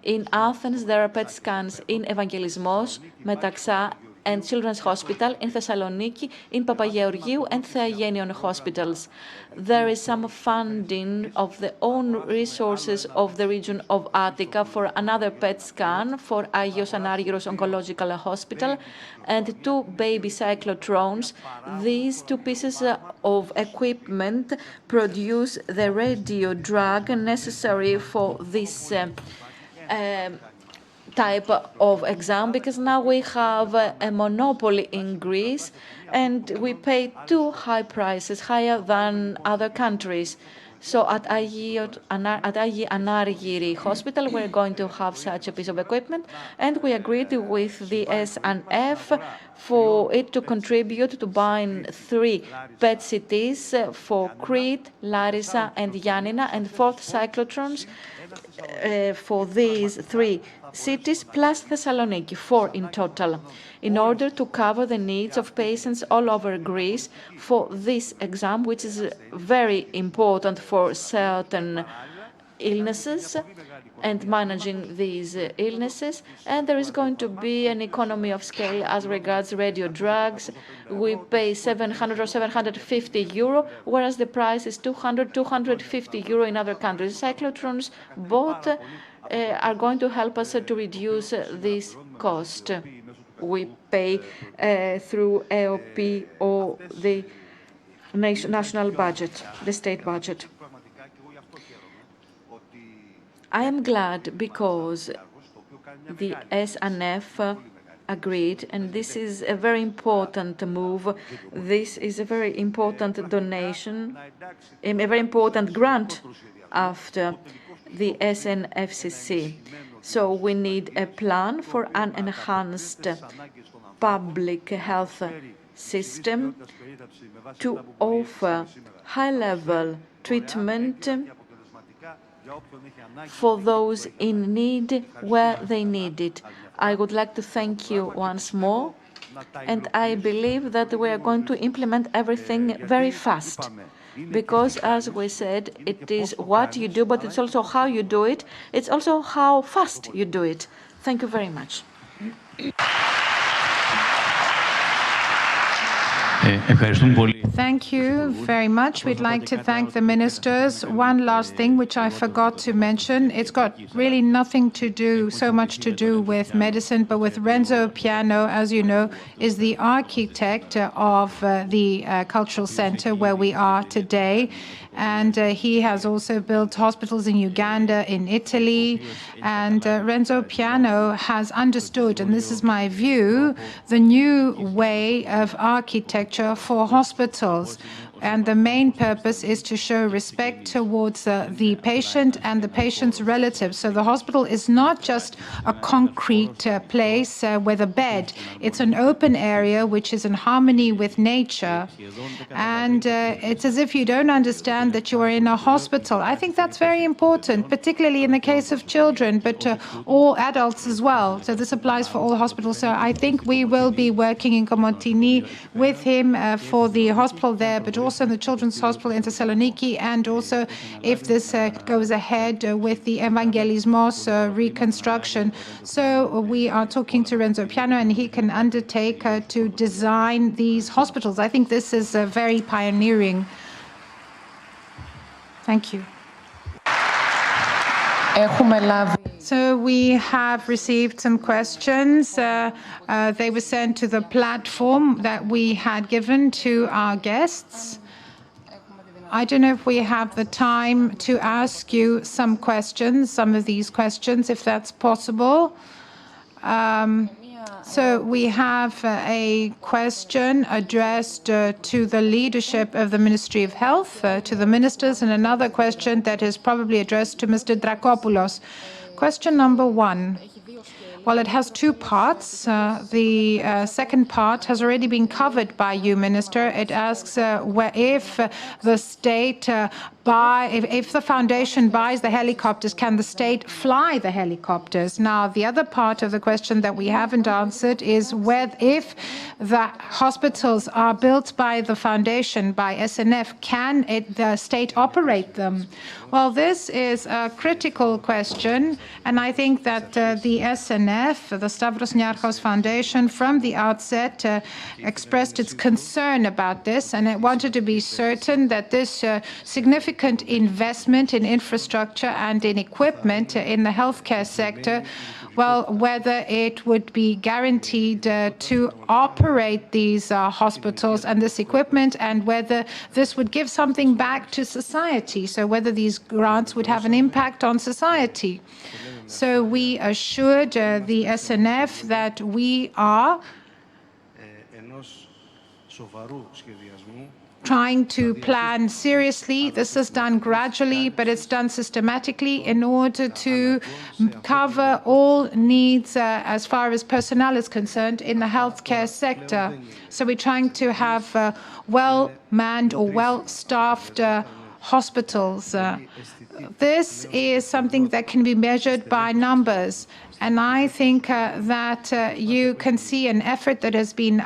C: In Athens, there are PET scans in Evangelismos, Metaxa, and Children's Hospital, in Thessaloniki, in Papageorgiou and Theagenion hospitals. There is some funding of the own resources of the region of Attica for another PET scan for Agios Anargyros Oncological Hospital and 2 baby cyclotrons. These 2 pieces of equipment produce the radio drug necessary for this type of exam, because now we have a monopoly in Greece and we pay too high prices, higher than other countries. So at Agios Anargyri Hospital, we're going to have such a piece of equipment, and we agreed with the SNF for it to contribute to buying 3 PET CTs for Crete, Larissa, and Yanina, and 4 cyclotrons for these 3 cities plus Thessaloniki, 4 in total, in order to cover the needs of patients all over Greece for this exam, which is very important for certain illnesses and managing these illnesses. And there is going to be an economy of scale as regards radio drugs. We pay 700 or 750 euro, whereas the price is 200, 250 euro in other countries. Cyclotrons both are going to help us to reduce this cost. We pay through AOP or the national budget, the state budget. I am glad because the SNF agreed, and this is a very important move. This is a very important donation, a very important grant after the SNFCC. So we need a plan for an enhanced public health system to offer high-level treatment for those in need where they need it. I would like to thank you once more, and I believe that we are going to implement everything very fast. Because, as we said, it is what you do, but it's also how you do it. It's also how fast you do it. Thank you very much.
A: Thank you very much. We'd like to thank the ministers. One last thing, which I forgot to mention. It's got really nothing to do, so much to do with medicine, but with Renzo Piano, as you know, is the architect of the cultural center where we are today. And he has also built hospitals in Uganda, in Italy. And Renzo Piano has understood, and this is my view, the new way of architecture for hospitals. And the main purpose is to show respect towards the patient and the patient's relatives. So the hospital is not just a concrete place with a bed. It's an open area which is in harmony with nature. And it's as if you don't understand that you are in a hospital. I think that's very important, particularly in the case of children, but all adults as well. So this applies for all hospitals. So I think we will be working in Komotini with him for the hospital there, but also in the Children's Hospital in Thessaloniki, and also if this goes ahead with the Evangelismos reconstruction. So we are talking to Renzo Piano, and he can undertake to design these hospitals. I think this is very pioneering. Thank you. So we have received some questions. They were sent to the platform that we had given to our guests. I don't know if we have the time to ask you some questions, some of these questions, if that's possible. So we have a question addressed to the leadership of the Ministry of Health, to the ministers, and another question that is probably addressed to Mr. Drakopoulos. Question number one. Well, it has two parts. The second part has already been covered by you, Minister. It asks if the state if the foundation buys the helicopters, can the state fly the helicopters? Now, the other part of the question that we haven't answered is if the hospitals are built by the foundation, by SNF, can the state operate them? Well, this is a critical question, and I think that the SNF, the Stavros Niarchos Foundation, from the outset expressed its concern about this, and it wanted to be certain that this significant investment in infrastructure and in equipment in the healthcare sector, well, whether it would be guaranteed to operate these hospitals and this equipment, and whether this would give something back to society, so whether these grants would have an impact on society. So we assured the SNF that we are trying to plan seriously. This is done gradually, but it's done systematically in order to cover all needs as far as personnel is concerned in the healthcare sector. So we're trying to have well-manned or well-staffed hospitals. This is something that can be measured by numbers. And I think that you can see an effort that has been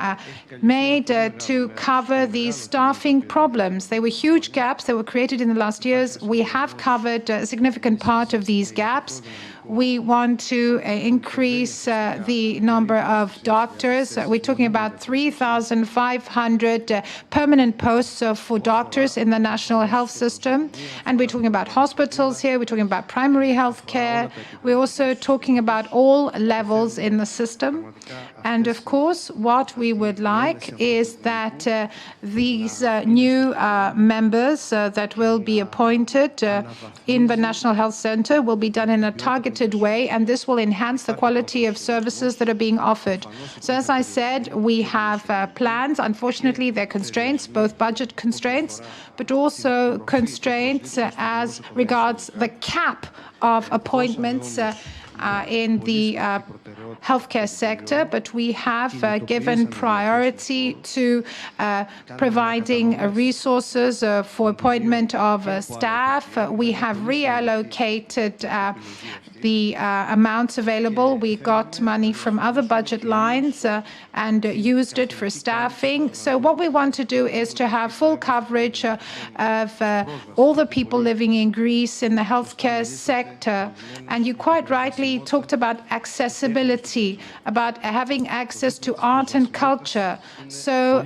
A: made to cover these staffing problems. There were huge gaps that were created in the last years. We have covered a significant part of these gaps. We want to increase the number of doctors. We're talking about 3,500 permanent posts for doctors in the national health system. And we're talking about hospitals here. We're talking about primary health care. We're also talking about about all levels in the system. And of course, what we would like is that these new members that will be appointed in the National Health Center will be done in a targeted way, and this will enhance the quality of services that are being offered. So as I said, we have plans. Unfortunately, there are constraints, both budget constraints, but also constraints as regards the cap of appointments in the healthcare sector, but we have given priority to providing resources for appointment of staff. We have reallocated the amounts available. We got money from other budget lines and used it for staffing. So what we want to do is to have full coverage of all the people living in Greece in the healthcare sector. And you quite rightly talked about accessibility, about having access to art and culture. So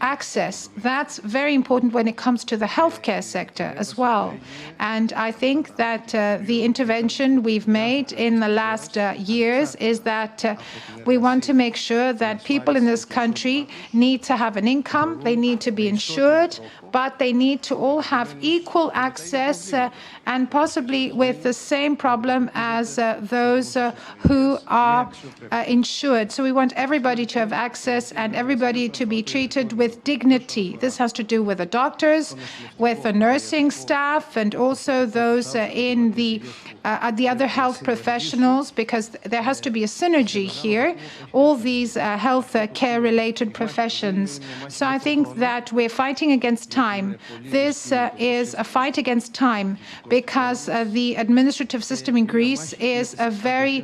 A: access, that's very important when it comes to the healthcare sector as well. And I think that the intervention we've made in the last years is that we want to make sure that people in this country need to have an income, they need to be insured, but they need to all have equal access and possibly with the same problem as those who are insured. So we want everybody to have access and everybody to be treated with dignity. This has to do with the doctors, with the nursing staff, and also those in the other health professionals, because there has to be a synergy here, all these health care related professions. So I think that we're fighting against time. This is a fight against time because the administrative system in Greece is a very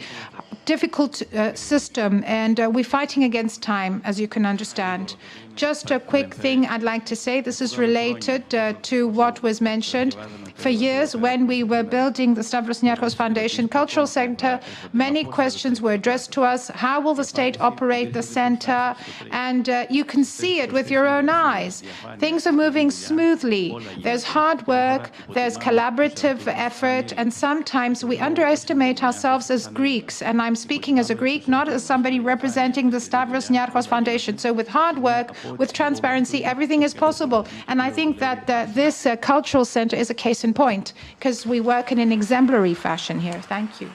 A: difficult system, and we're fighting against time, as you can understand. Just a quick thing I'd like to say. This is related to what was mentioned. For years, when we were building the Stavros Niarchos Foundation Cultural Center, many questions were addressed to us. How will the state operate the center? And you can see it with your own eyes. Things are moving smoothly. There's hard work, there's collaborative effort, and sometimes we underestimate ourselves as Greeks. And I'm speaking as a Greek, not as somebody representing the Stavros Niarchos Foundation. So with hard work, with transparency, everything is possible. And I think that this cultural center is a case in point, because we work in an exemplary fashion here. Thank you.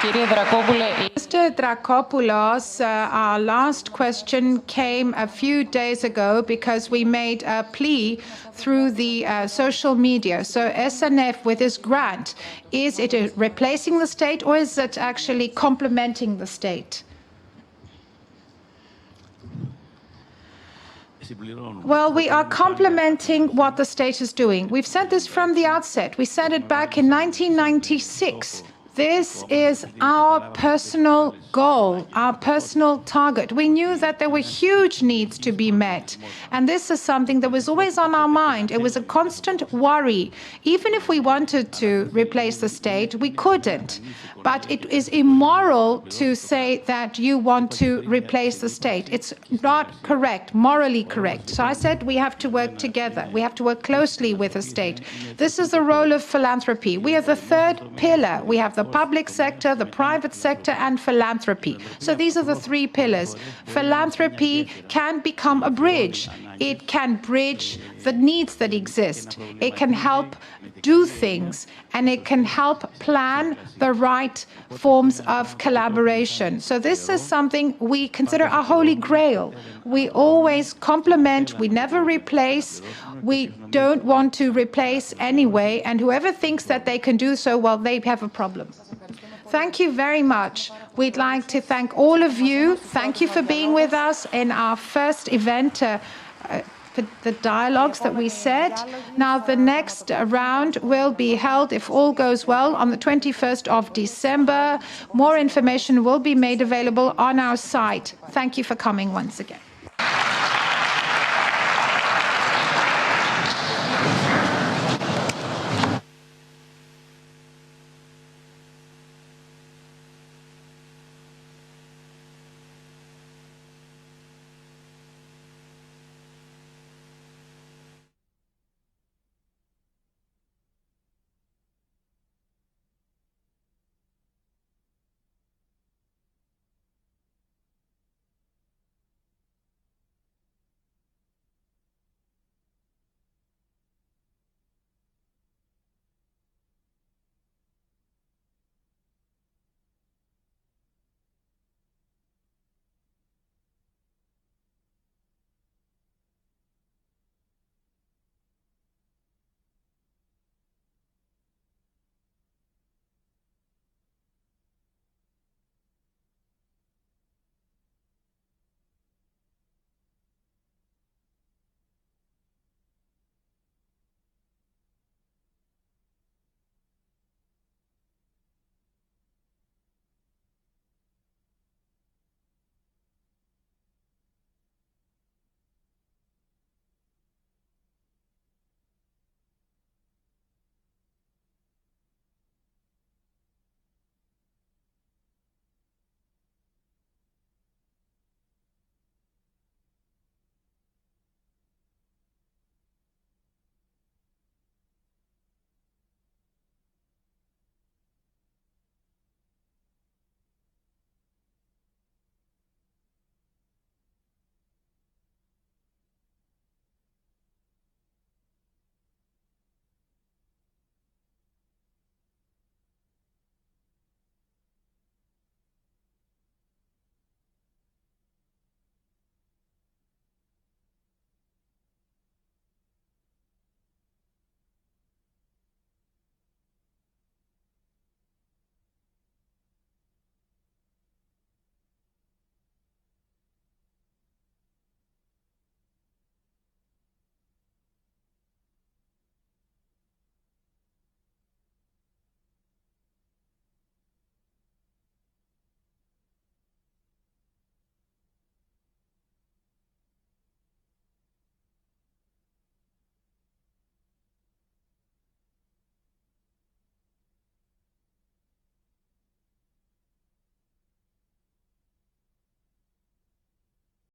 A: Mr. Drakopoulos, our last question came a few days ago because we made a plea through the social media. So SNF, with this grant, is it replacing the state or is it actually complementing the state? Well, we are complementing what the state is doing. We've said this from the outset. We said it back in 1996. This is our personal goal, our personal target. We knew that there were huge needs to be met. And this is something that was always on our mind. It was a constant worry. Even if we wanted to replace the state, we couldn't. But it is immoral to say that you want to replace the state. It's not correct, morally correct. So I said we have to work together. We have to work closely with the state. This is the role of philanthropy. We are the third pillar. We have the public sector, the private sector, and philanthropy. So these are the three pillars. Philanthropy can become a bridge. It can bridge the needs that exist. It can help do things, and it can help plan the right forms of collaboration. So this is something we consider our holy grail. We always complement, we never replace. We don't want to replace anyway, and whoever thinks that they can do so, well, they have a problem. Thank you very much. We'd like to thank all of you. Thank you for being with us in our first event, the dialogues that we said. Now, the next round will be held, if all goes well, on the 21st of December. More information will be made available on our site. Thank you for coming once again.